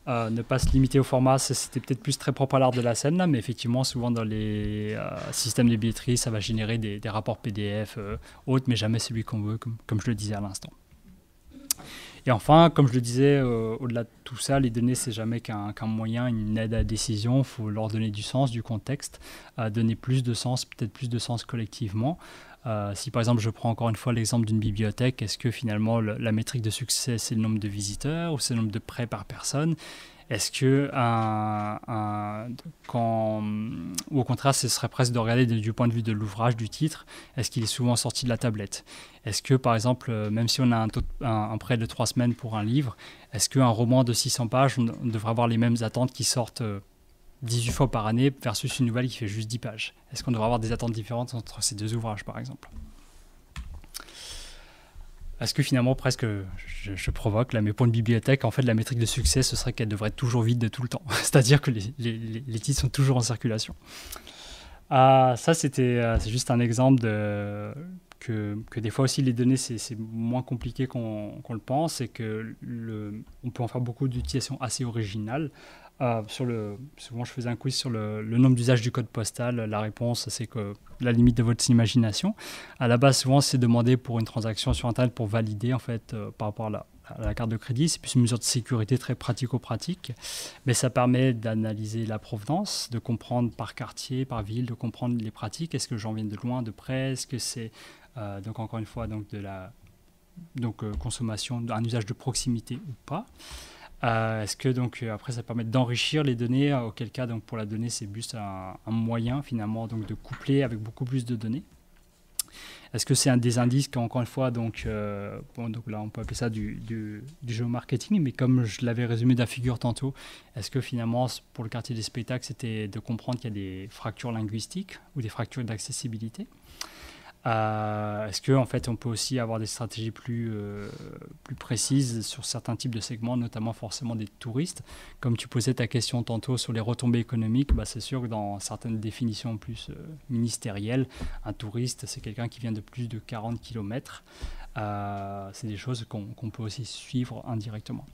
[SPEAKER 2] Ne pas se limiter au format, c'était peut-être plus très propre à l'art de la scène, là, mais effectivement, souvent dans les systèmes de billetterie, ça va générer des rapports PDF autres, mais jamais celui qu'on veut, comme je le disais à l'instant. Et enfin, comme je le disais, au-delà de tout ça, les données, c'est jamais qu'un moyen, une aide à la décision. Il faut leur donner du sens, du contexte, donner plus de sens, peut-être plus de sens collectivement. Si par exemple je prends encore une fois l'exemple d'une bibliothèque, est-ce que finalement la métrique de succès c'est le nombre de visiteurs ou c'est le nombre de prêts par personne? Est-ce que ou au contraire ce serait presque de regarder du point de vue de l'ouvrage, du titre, est-ce qu'il est souvent sorti de la tablette? Est-ce que par exemple, même si on a un prêt de 3 semaines pour un livre, est-ce qu'un roman de 600 pages, on devrait avoir les mêmes attentes qui sortent 18 fois par année versus une nouvelle qui fait juste 10 pages? Est-ce qu'on devrait avoir des attentes différentes entre ces deux ouvrages, par exemple? Est-ce que finalement, presque, je provoque là, mais pour une bibliothèque, en fait, la métrique de succès, ce serait qu'elle devrait être toujours vide de tout le temps. C'est-à-dire que les titres sont toujours en circulation. Ça, c'est juste un exemple que des fois aussi les données, c'est moins compliqué qu'on le pense et on peut en faire beaucoup d'utilisations assez originales. Souvent, je faisais un quiz sur le nombre d'usages du code postal. La réponse, c'est que la limite de votre imagination. À la base, souvent, c'est demandé pour une transaction sur Internet pour valider, en fait, par rapport à la carte de crédit. C'est plus une mesure de sécurité très pratico-pratique. Mais ça permet d'analyser la provenance, de comprendre par quartier, par ville, de comprendre les pratiques. Est-ce que les gens viennent de loin, de près? Est-ce que c'est, donc encore une fois, consommation, un usage de proximité ou pas? Est-ce que donc après ça permet d'enrichir les données, auquel cas donc pour la donnée c'est juste un moyen finalement donc de coupler avec beaucoup plus de données. Est-ce que c'est un des indices qu'encore une fois donc là on peut appeler ça du géomarketing, mais comme je l'avais résumé de la figure tantôt, est-ce que finalement pour le quartier des spectacles c'était de comprendre qu'il y a des fractures linguistiques ou des fractures d'accessibilité? Est-ce qu'en fait, on peut aussi avoir des stratégies plus précises sur certains types de segments, notamment forcément des touristes? Comme tu posais ta question tantôt sur les retombées économiques, c'est sûr que dans certaines définitions plus ministérielles, un touriste, c'est quelqu'un qui vient de plus de 40 km. C'est des choses qu'on peut aussi suivre indirectement.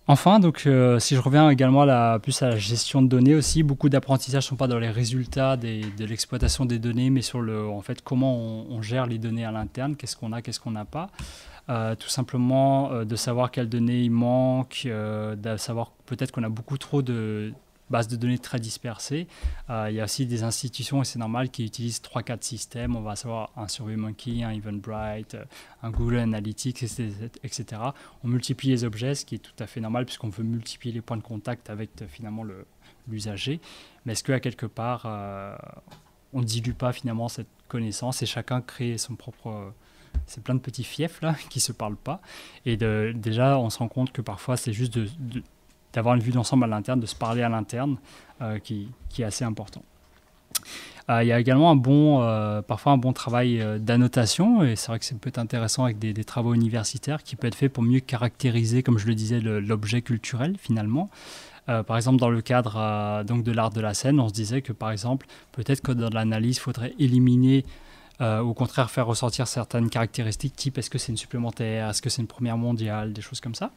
[SPEAKER 2] Enfin, donc, si je reviens également plus à la gestion de données aussi, beaucoup d'apprentissages ne sont pas dans les résultats de l'exploitation des données, mais sur en fait, comment on gère les données à l'interne, qu'est-ce qu'on a, qu'est-ce qu'on n'a pas. Tout simplement de savoir quelles données il manque, de savoir peut-être qu'on a beaucoup trop de bases de données très dispersées. Il y a aussi des institutions, et c'est normal, qui utilisent 3-4 systèmes. On va savoir un SurveyMonkey, un Eventbrite, un Google Analytics, etc. On multiplie les objets, ce qui est tout à fait normal puisqu'on veut multiplier les points de contact avec finalement l'usager. Mais est-ce qu'à quelque part, on ne dilue pas finalement cette connaissance et chacun crée son propre... c'est plein de petits fiefs là qui ne se parlent pas. Et déjà, on se rend compte que parfois, c'est juste d'avoir une vue d'ensemble à l'interne, de se parler à l'interne, qui est assez important. Il y a également parfois un bon travail d'annotation, et c'est vrai que ça peut être intéressant avec des travaux universitaires qui peut être fait pour mieux caractériser, comme je le disais, l'objet culturel finalement. Par exemple, dans le cadre donc de l'art de la scène, on se disait que par exemple, peut-être que dans l'analyse, il faudrait éliminer au contraire faire ressortir certaines caractéristiques, type est-ce que c'est une supplémentaire, est-ce que c'est une première mondiale, des choses comme ça.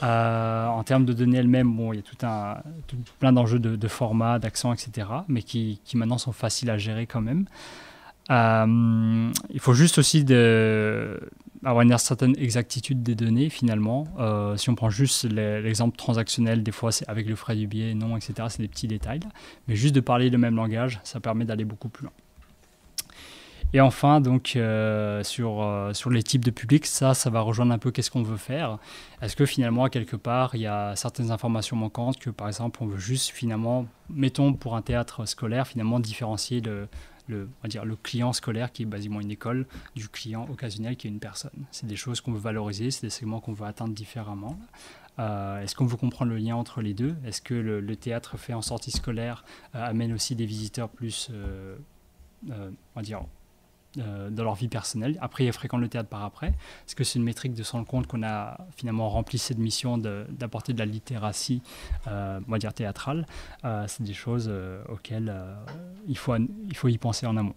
[SPEAKER 2] En termes de données elles-mêmes, il y a plein d'enjeux de format, d'accent, etc., mais qui maintenant sont faciles à gérer quand même. Il faut juste aussi avoir une certaine exactitude des données, finalement. Si on prend juste l'exemple transactionnel, des fois, c'est avec le frais du billet, non, etc., c'est des petits détails. Mais juste de parler le même langage, ça permet d'aller beaucoup plus loin. Et enfin, donc, sur les types de publics, ça va rejoindre un peu qu'est-ce qu'on veut faire. Est-ce que finalement, quelque part, il y a certaines informations manquantes que, par exemple, on veut juste finalement, mettons pour un théâtre scolaire, finalement différencier on va dire, le client scolaire qui est basiquement une école du client occasionnel qui est une personne. C'est des choses qu'on veut valoriser, c'est des segments qu'on veut atteindre différemment. Est-ce qu'on veut comprendre le lien entre les deux? Est-ce que le théâtre fait en sortie scolaire amène aussi des visiteurs plus, on va dire, dans leur vie personnelle? Après, ils fréquentent le théâtre par après. Est-ce que c'est une métrique de se rendre compte qu'on a finalement rempli cette mission d'apporter de la littératie, on va dire théâtrale? C'est des choses auxquelles il faut y penser en amont.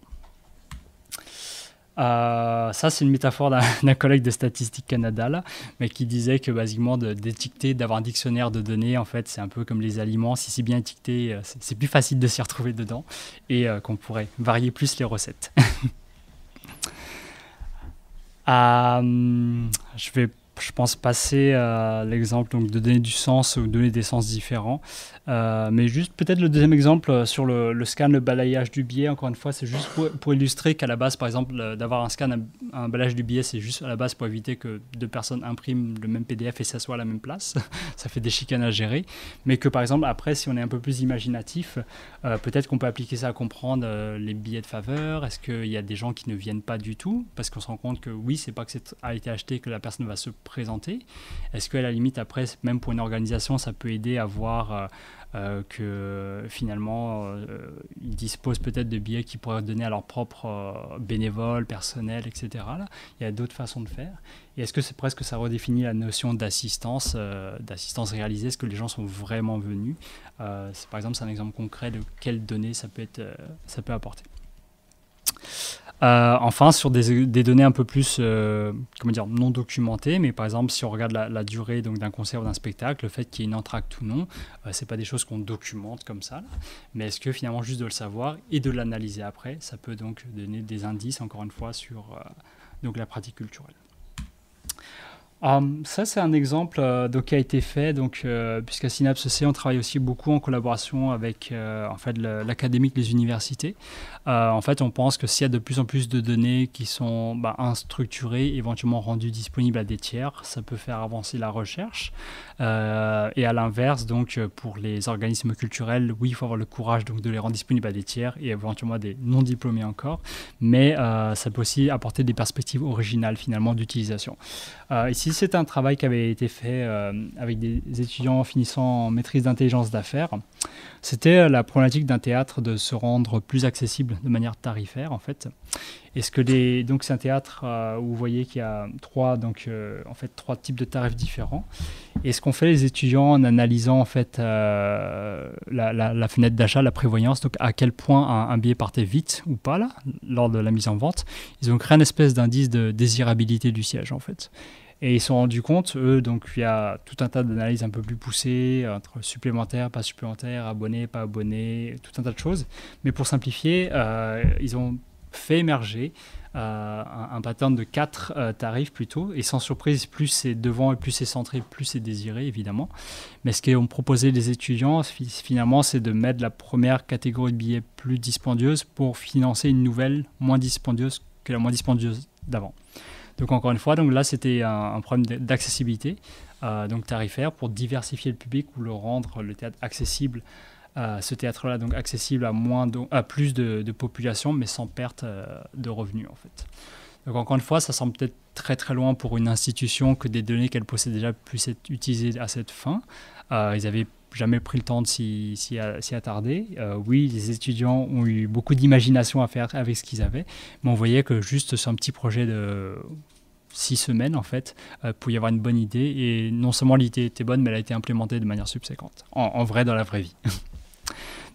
[SPEAKER 2] Ça, c'est une métaphore d'un collègue de Statistique Canada, là, mais qui disait que basiquement d'étiqueter, d'avoir un dictionnaire de données, en fait, c'est un peu comme les aliments. Si c'est bien étiqueté, c'est plus facile de s'y retrouver dedans et qu'on pourrait varier plus les recettes. Je vais, je pense, passer à l'exemple donc, de donner du sens ou donner des sens différents. Mais juste peut-être le deuxième exemple sur le scan, le balayage du billet. Encore une fois, c'est juste pour illustrer qu'à la base, par exemple, d'avoir un scan, un balayage du billet, c'est juste à la base pour éviter que deux personnes impriment le même PDF et s'assoient à la même place. Ça fait des chicanes à gérer. Mais que par exemple, après, si on est un peu plus imaginatif, peut-être qu'on peut appliquer ça à comprendre les billets de faveur. Est-ce qu'il y a des gens qui ne viennent pas du tout parce qu'on se rend compte que oui, c'est pas que c'est a été acheté que la personne va se présenter. Est-ce qu'à la limite, après, même pour une organisation, ça peut aider à voir que finalement, ils disposent peut-être de billets qu'ils pourraient donner à leurs propres bénévoles, personnels, etc. Là. Il y a d'autres façons de faire. Et est-ce que c'est presque ça redéfinit la notion d'assistance réalisée? Est-ce que les gens sont vraiment venus? Par exemple, c'est un exemple concret de quelles données ça peut apporter. Enfin, sur des données un peu plus non documentées, mais par exemple, si on regarde la durée d'un concert ou d'un spectacle, le fait qu'il y ait une entracte ou non, ce n'est pas des choses qu'on documente comme ça. Là. Mais est-ce que finalement, juste de le savoir et de l'analyser après, ça peut donc donner des indices, encore une fois, sur la pratique culturelle. Ça, c'est un exemple qui a été fait, puisqu'à Synapse C, on travaille aussi beaucoup en collaboration avec l'académique des universités. En fait, on pense que s'il y a de plus en plus de données qui sont structurées, éventuellement rendues disponibles à des tiers, ça peut faire avancer la recherche. Et à l'inverse, pour les organismes culturels, oui, il faut avoir le courage de les rendre disponibles à des tiers et éventuellement à des non-diplômés encore, mais ça peut aussi apporter des perspectives originales finalement d'utilisation. Ici, c'est un travail qui avait été fait avec des étudiants finissant en maîtrise d'intelligence d'affaires. C'était la problématique d'un théâtre de se rendre plus accessible de manière tarifaire, en fait. Est-ce que c'est un théâtre où vous voyez qu'il y a trois types de tarifs différents. Et ce qu'ont fait les étudiants en analysant en fait la fenêtre d'achat, la prévoyance, donc à quel point un billet partait vite ou pas là, lors de la mise en vente, ils ont créé une espèce d'indice de désirabilité du siège en fait. Et ils se sont rendus compte, eux, il y a tout un tas d'analyses un peu plus poussées, entre supplémentaires, pas supplémentaires, abonnés, pas abonnés, tout un tas de choses. Mais pour simplifier, ils ont fait émerger un pattern de 4 tarifs plutôt, et sans surprise, plus c'est devant et plus c'est centré, plus c'est désiré, évidemment. Mais ce qu'ont proposé les étudiants, finalement, c'est de mettre la première catégorie de billets plus dispendieuse pour financer une nouvelle moins dispendieuse que la moins dispendieuse d'avant. Donc encore une fois, là c'était un problème d'accessibilité, tarifaire, pour diversifier le public ou le rendre le théâtre accessible, ce théâtre-là donc accessible à plus de population, mais sans perte de revenus en fait. Donc encore une fois, ça semble peut-être très très loin pour une institution que des données qu'elle possède déjà puissent être utilisées à cette fin. Ils n'avaient jamais pris le temps de s'y attarder. Oui, les étudiants ont eu beaucoup d'imagination à faire avec ce qu'ils avaient, mais on voyait que juste sur un petit projet de 6 semaines, en fait, pour y avoir une bonne idée. Et non seulement l'idée était bonne, mais elle a été implémentée de manière subséquente, en vrai, dans la vraie vie.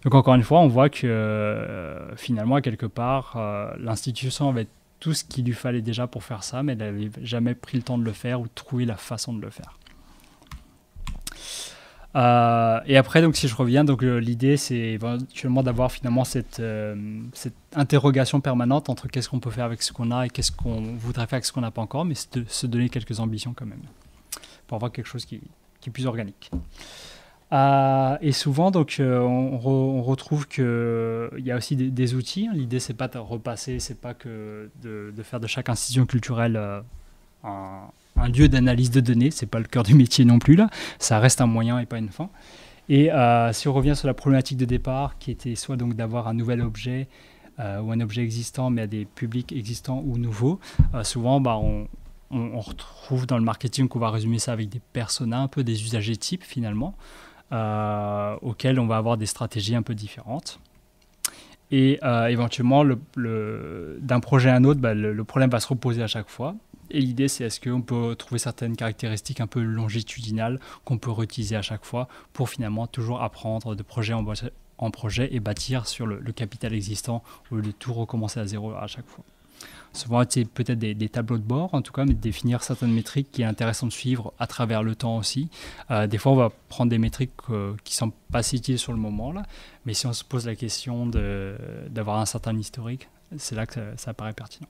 [SPEAKER 2] Donc encore une fois, on voit que finalement, quelque part, l'institution avait tout ce qu'il lui fallait déjà pour faire ça, mais elle n'avait jamais pris le temps de le faire ou trouvé la façon de le faire. Et après, si je reviens, l'idée, c'est éventuellement d'avoir finalement cette interrogation permanente entre qu'est-ce qu'on peut faire avec ce qu'on a et qu'est-ce qu'on voudrait faire avec ce qu'on n'a pas encore, mais de se donner quelques ambitions quand même, pour avoir quelque chose qui est plus organique. Et souvent, on retrouve qu'il y a aussi des outils. L'idée, c'est pas de repasser, c'est pas que de faire de chaque institution culturelle un lieu d'analyse de données, c'est pas le cœur du métier non plus là, ça reste un moyen et pas une fin. Et si on revient sur la problématique de départ, qui était soit d'avoir un nouvel objet ou un objet existant, mais à des publics existants ou nouveaux, souvent on retrouve dans le marketing qu'on va résumer ça avec des personas, un peu des usagers types finalement, auxquels on va avoir des stratégies un peu différentes. Et éventuellement, d'un projet à un autre, le problème va se reposer à chaque fois. Et l'idée, c'est est-ce qu'on peut trouver certaines caractéristiques un peu longitudinales qu'on peut réutiliser à chaque fois pour finalement toujours apprendre de projet en projet et bâtir sur le capital existant au lieu de tout recommencer à zéro à chaque fois. Souvent, c'est peut-être des tableaux de bord, en tout cas, mais définir certaines métriques qui est intéressant de suivre à travers le temps aussi. Des fois, on va prendre des métriques qui ne sont pas si utiles sur le moment, là, mais si on se pose la question d'avoir un certain historique, c'est là que ça paraît pertinent.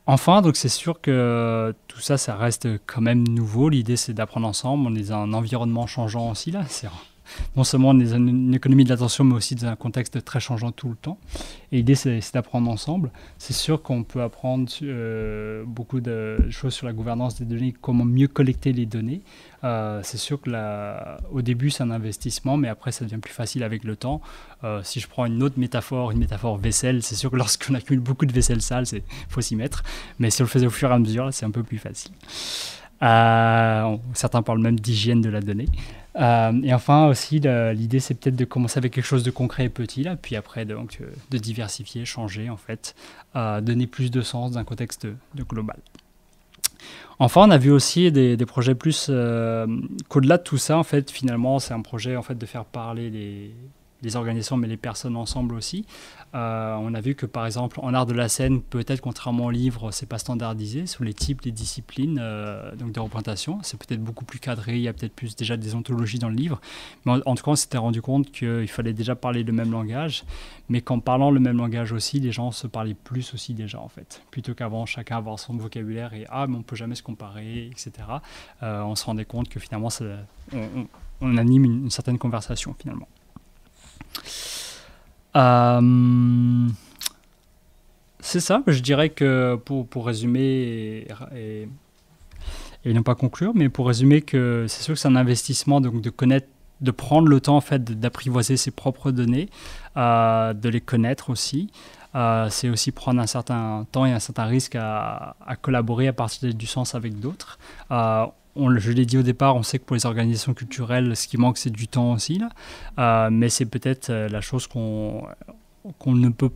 [SPEAKER 2] Enfin, donc c'est sûr que tout ça, ça reste quand même nouveau. L'idée, c'est d'apprendre ensemble. On est dans un environnement changeant aussi là. Non seulement on est dans une économie de l'attention, mais aussi dans un contexte très changeant tout le temps. Et l'idée, c'est d'apprendre ensemble. C'est sûr qu'on peut apprendre beaucoup de choses sur la gouvernance des données, comment mieux collecter les données. C'est sûr que au début, c'est un investissement, mais après, ça devient plus facile avec le temps. Si je prends une autre métaphore, une métaphore vaisselle, c'est sûr que lorsqu'on accumule beaucoup de vaisselle sale, il faut s'y mettre. Mais si on le faisait au fur et à mesure, là, c'est un peu plus facile. Certains parlent même d'hygiène de la donnée. Et enfin aussi, l'idée c'est peut-être de commencer avec quelque chose de concret et petit, là, puis après donc, de diversifier, changer en fait, donner plus de sens dans un contexte de global. Enfin, on a vu aussi des projets plus qu'au-delà de tout ça, en fait, finalement, c'est un projet en fait de faire parler les organisations, mais les personnes ensemble aussi. On a vu que, par exemple, en art de la scène, peut-être contrairement au livre, c'est pas standardisé sur les types, les disciplines donc de représentation. C'est peut-être beaucoup plus cadré, il y a peut-être plus déjà des ontologies dans le livre. Mais en tout cas, on s'était rendu compte qu'il fallait déjà parler le même langage, mais qu'en parlant le même langage aussi, les gens se parlaient plus aussi déjà, en fait. Plutôt qu'avant, chacun avoir son vocabulaire et « Ah, mais on peut jamais se comparer », etc. On se rendait compte que finalement, on anime une certaine conversation, finalement. C'est ça, je dirais que pour résumer et non pas conclure, mais pour résumer que c'est sûr que c'est un investissement donc de connaître, de prendre le temps en fait d'apprivoiser ses propres données, de les connaître aussi. C'est aussi prendre un certain temps et un certain risque à collaborer à partir du sens avec d'autres. Je l'ai dit au départ, on sait que pour les organisations culturelles, ce qui manque, c'est du temps aussi, là. Mais c'est peut-être la chose qu'on ne peut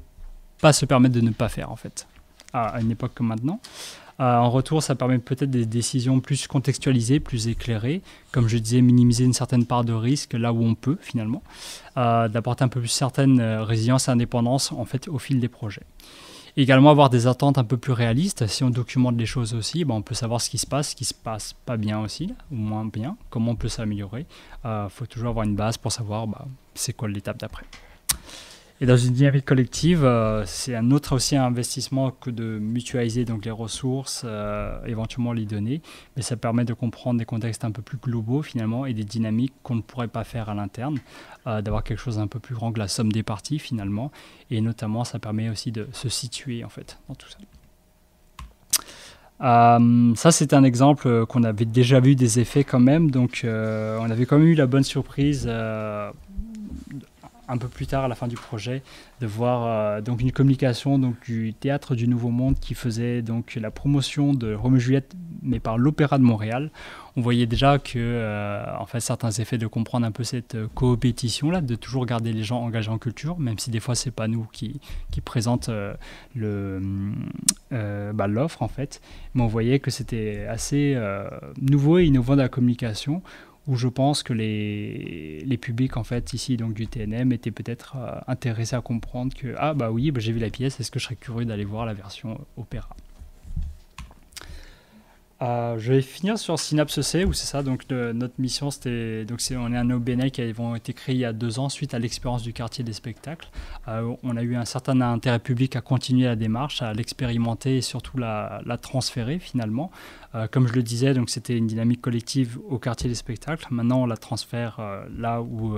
[SPEAKER 2] pas se permettre de ne pas faire, en fait, à une époque comme maintenant. En retour, ça permet peut-être des décisions plus contextualisées, plus éclairées. Comme je disais, minimiser une certaine part de risque là où on peut, finalement. D'apporter un peu plus certaine résilience et indépendance, en fait, au fil des projets. Également avoir des attentes un peu plus réalistes. Si on documente les choses aussi, on peut savoir ce qui se passe pas bien aussi, là, ou moins bien, comment on peut s'améliorer. Faut toujours avoir une base pour savoir c'est quoi l'étape d'après. Et dans une dynamique collective, c'est un autre aussi investissement que de mutualiser donc les ressources, éventuellement les données, mais ça permet de comprendre des contextes un peu plus globaux finalement et des dynamiques qu'on ne pourrait pas faire à l'interne, d'avoir quelque chose d'un peu plus grand que la somme des parties finalement, et notamment ça permet aussi de se situer en fait dans tout ça. Ça c'est un exemple qu'on avait déjà vu des effets quand même, donc on avait quand même eu la bonne surprise un peu plus tard à la fin du projet, de voir donc une communication donc, du Théâtre du Nouveau Monde qui faisait donc la promotion de Roméo et Juliette, mais par l'Opéra de Montréal. On voyait déjà que en fait, certains effets de comprendre un peu cette coopétition-là, de toujours garder les gens engagés en culture, même si des fois, c'est pas nous qui présente l'offre, en fait. Mais on voyait que c'était assez nouveau et innovant dans la communication, où je pense que les publics en fait ici donc du TNM étaient peut-être intéressés à comprendre que j'ai vu la pièce, est-ce que je serais curieux d'aller voir la version opéra. Je vais finir sur Synapse C, où c'est ça, donc notre mission, on est un OBNL qui a été créé il y a 2 ans suite à l'expérience du quartier des spectacles. On a eu un certain intérêt public à continuer la démarche, à l'expérimenter et surtout la transférer finalement. Comme je le disais, donc c'était une dynamique collective au quartier des spectacles. Maintenant, on la transfère là où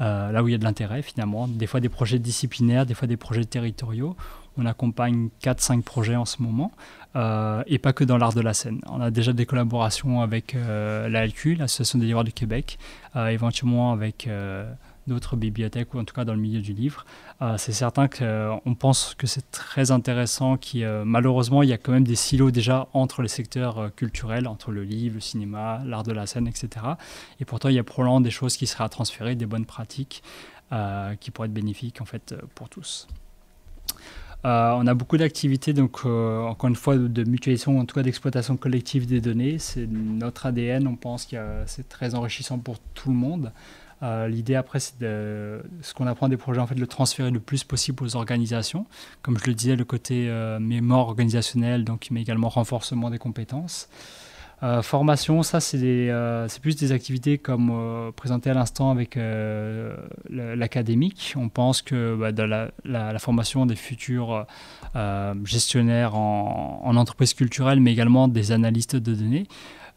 [SPEAKER 2] il y a de l'intérêt finalement. Des fois des projets disciplinaires, des fois des projets territoriaux. On accompagne 4-5 projets en ce moment, et pas que dans l'art de la scène. On a déjà des collaborations avec l'ALQ, l'Association des libraires du Québec, éventuellement avec d'autres bibliothèques, ou en tout cas dans le milieu du livre. C'est certain qu'on pense que c'est très intéressant, malheureusement, il y a quand même des silos déjà entre les secteurs culturels, entre le livre, le cinéma, l'art de la scène, etc. Et pourtant, il y a probablement des choses qui seraient à transférer, des bonnes pratiques qui pourraient être bénéfiques en fait, pour tous. On a beaucoup d'activités, donc encore une fois, de mutualisation, en tout cas d'exploitation collective des données. C'est notre ADN, on pense que c'est très enrichissant pour tout le monde. L'idée après, c'est ce qu'on apprend des projets, en fait, de le transférer le plus possible aux organisations. Comme je le disais, le côté mémoire organisationnelle, donc, mais également renforcement des compétences. Formation, ça c'est plus des activités comme présentées à l'instant avec l'académique. On pense que dans la formation des futurs gestionnaires en entreprise culturelle, mais également des analystes de données.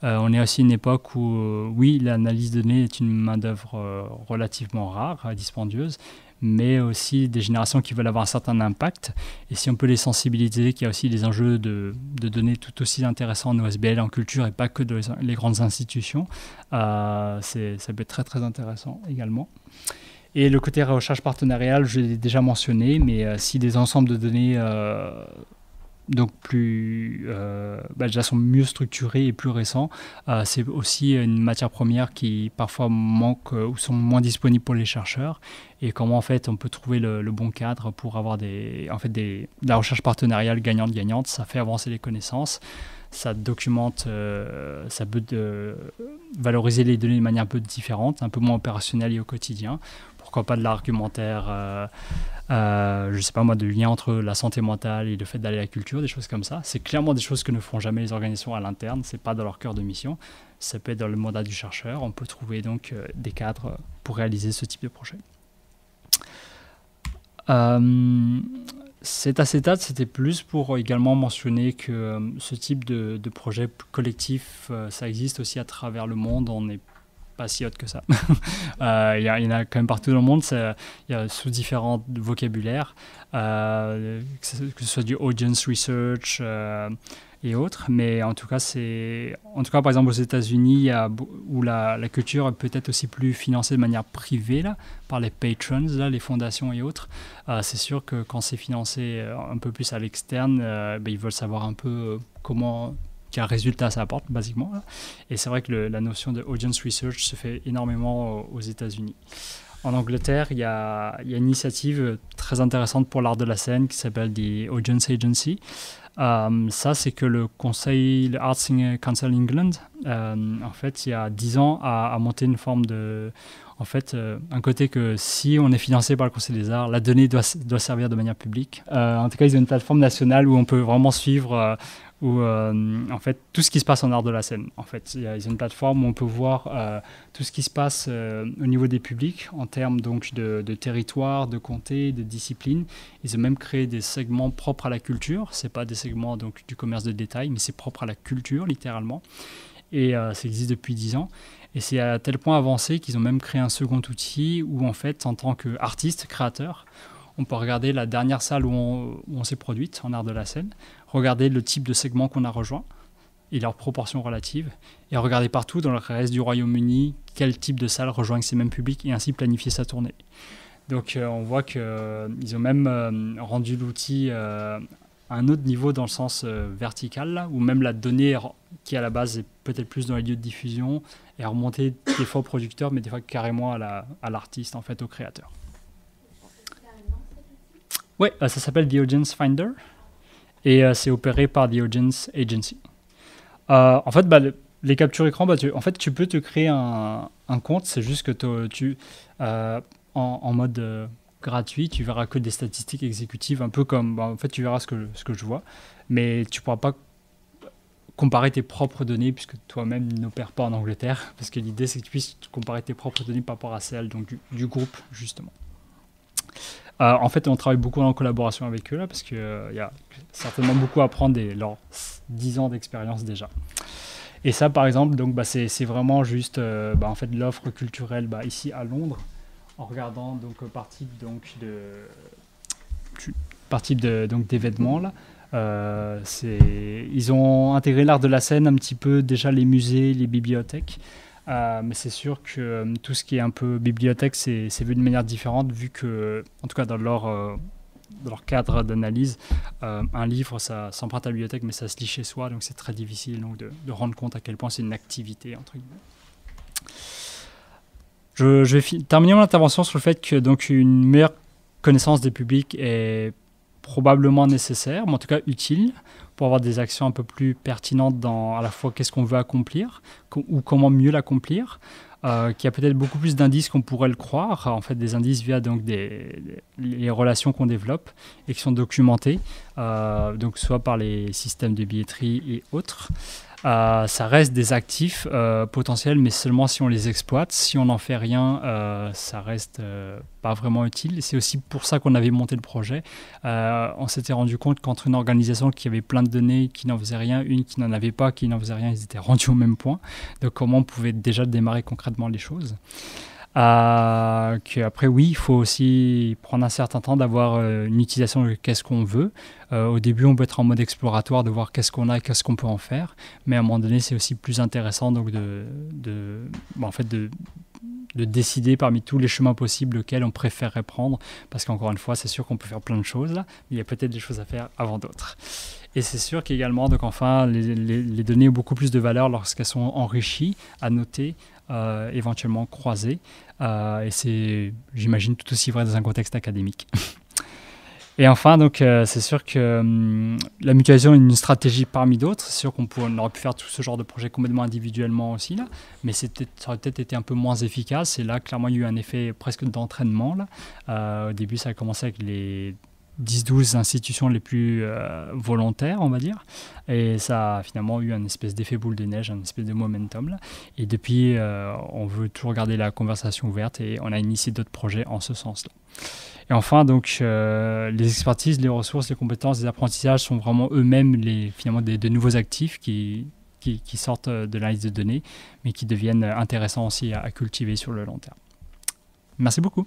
[SPEAKER 2] On est aussi à une époque où, oui, l'analyse de données est une main-d'œuvre relativement rare, dispendieuse, mais aussi des générations qui veulent avoir un certain impact. Et si on peut les sensibiliser, qu'il y a aussi des enjeux de données tout aussi intéressants en OSBL, en culture, et pas que dans les grandes institutions, ça peut être très, très intéressant également. Et le côté recherche partenariale, je l'ai déjà mentionné, mais si des ensembles de données donc déjà sont mieux structurés et plus récents, c'est aussi une matière première qui parfois manque ou sont moins disponibles pour les chercheurs, et comment en fait on peut trouver le bon cadre pour avoir de la recherche partenariale gagnante-gagnante. Ça fait avancer les connaissances, ça documente, ça peut valoriser les données de manière un peu différente, un peu moins opérationnelle et au quotidien. Pourquoi pas de l'argumentaire, je sais pas moi, de lien entre la santé mentale et le fait d'aller à la culture, des choses comme ça. C'est clairement des choses que ne font jamais les organisations à l'interne, c'est pas dans leur cœur de mission. Ça peut être dans le mandat du chercheur. On peut trouver donc des cadres pour réaliser ce type de projet. Cet acétate, c'était plus pour également mentionner que ce type de projet collectif, ça existe aussi à travers le monde. On n'est pas si haute que ça. Il y en a quand même partout dans le monde. Il y a sous différents vocabulaires, que ce soit du audience research et autres. Mais en tout cas, par exemple aux États-Unis, où la culture est peut-être aussi plus financée de manière privée là, par les patrons, là, les fondations et autres. C'est sûr que quand c'est financé un peu plus à l'externe, ils veulent savoir un peu quel résultat ça apporte, basiquement. Là. Et c'est vrai que la notion de audience research se fait énormément aux États-Unis. En Angleterre, il y a une initiative très intéressante pour l'art de la scène qui s'appelle The Audience Agency. Ça, c'est que le Arts Council England, en fait, il y a 10 ans, a monté une forme de... En fait, un côté que si on est financé par le Conseil des Arts, la donnée doit servir de manière publique. En tout cas, ils ont une plateforme nationale où on peut vraiment suivre en fait, tout ce qui se passe en art de la scène. En fait, ils ont une plateforme où on peut voir tout ce qui se passe au niveau des publics en termes donc de territoire, de comté, de discipline. Ils ont même créé des segments propres à la culture. C'est pas des segments donc du commerce de détail, mais c'est propre à la culture littéralement. Et ça existe depuis 10 ans. Et c'est à tel point avancé qu'ils ont même créé un second outil où, en fait, en tant qu'artiste, créateur, on peut regarder la dernière salle où on s'est produite en art de la scène, regarder le type de segment qu'on a rejoint et leurs proportions relatives, et regarder partout dans le reste du Royaume-Uni quel type de salle rejoignent ces mêmes publics et ainsi planifier sa tournée. Donc on voit qu'ils ont même rendu l'outil à un autre niveau dans le sens vertical, là, où même la donnée qui à la base est peut-être plus dans les lieux de diffusion est remontée des fois au producteur, mais des fois carrément à l'artiste, en fait, au créateur. Oui, ça s'appelle The Audience Finder et c'est opéré par The Audience Agency. En fait, les captures écran, tu peux te créer un compte, c'est juste que en mode gratuit, tu verras que des statistiques exécutives, un peu comme, en fait, tu verras ce que je vois, mais tu ne pourras pas comparer tes propres données puisque toi-même n'opères pas en Angleterre, parce que l'idée, c'est que tu puisses comparer tes propres données par rapport à celles donc, du groupe, justement. En fait, on travaille beaucoup en collaboration avec eux, là, parce qu'il y a certainement beaucoup à apprendre leurs 10 ans d'expérience déjà. Et ça, par exemple, donc, c'est vraiment juste en fait, l'offre culturelle ici à Londres, en regardant donc, partie d'événements. Là. Ils ont intégré l'art de la scène un petit peu, déjà les musées, les bibliothèques. Mais c'est sûr que tout ce qui est un peu bibliothèque, c'est vu de manière différente, vu que, en tout cas dans leur cadre d'analyse, un livre, ça s'emprunte à la bibliothèque, mais ça se lit chez soi, donc c'est très difficile donc, de rendre compte à quel point c'est une activité, entre guillemets. Je vais terminer mon intervention sur le fait que donc, une meilleure connaissance des publics est probablement nécessaire, mais en tout cas utile, pour avoir des actions un peu plus pertinentes dans à la fois qu'est-ce qu'on veut accomplir ou comment mieux l'accomplir, qu'il y a peut-être beaucoup plus d'indices qu'on pourrait le croire, en fait des indices via donc les relations qu'on développe et qui sont documentées, donc soit par les systèmes de billetterie et autres. ça reste des actifs potentiels, mais seulement si on les exploite. Si on n'en fait rien, ça reste pas vraiment utile. C'est aussi pour ça qu'on avait monté le projet. On s'était rendu compte qu'entre une organisation qui avait plein de données, qui n'en faisait rien, une qui n'en avait pas, qui n'en faisait rien, ils étaient rendus au même point. Donc comment on pouvait déjà démarrer concrètement les choses. Qu'après, oui, il faut aussi prendre un certain temps d'avoir une utilisation de qu'est-ce qu'on veut. Au début, on peut être en mode exploratoire, de voir qu'est-ce qu'on a et qu'est-ce qu'on peut en faire. Mais à un moment donné, c'est aussi plus intéressant donc de décider parmi tous les chemins possibles lequel on préférerait prendre. Parce qu'encore une fois, c'est sûr qu'on peut faire plein de choses, là, mais il y a peut-être des choses à faire avant d'autres. Et c'est sûr qu'également, donc enfin, les données ont beaucoup plus de valeur lorsqu'elles sont enrichies, annotées, éventuellement croisées. Et c'est, j'imagine, tout aussi vrai dans un contexte académique. Et enfin, donc, c'est sûr que la mutualisation est une stratégie parmi d'autres. C'est sûr qu'on aurait pu faire tout ce genre de projet complètement individuellement aussi, là, mais ça aurait peut-être été un peu moins efficace. Et là, clairement, il y a eu un effet presque d'entraînement. Là. Au début, ça a commencé avec les 10-12 institutions les plus volontaires, on va dire. Et ça a finalement eu un espèce d'effet boule de neige, un espèce de momentum. Là. Et depuis, on veut toujours garder la conversation ouverte et on a initié d'autres projets en ce sens-là. Et enfin, donc, les expertises, les ressources, les compétences, les apprentissages sont vraiment eux-mêmes finalement de nouveaux actifs qui sortent de l'analyse de données, mais qui deviennent intéressants aussi à cultiver sur le long terme. Merci beaucoup.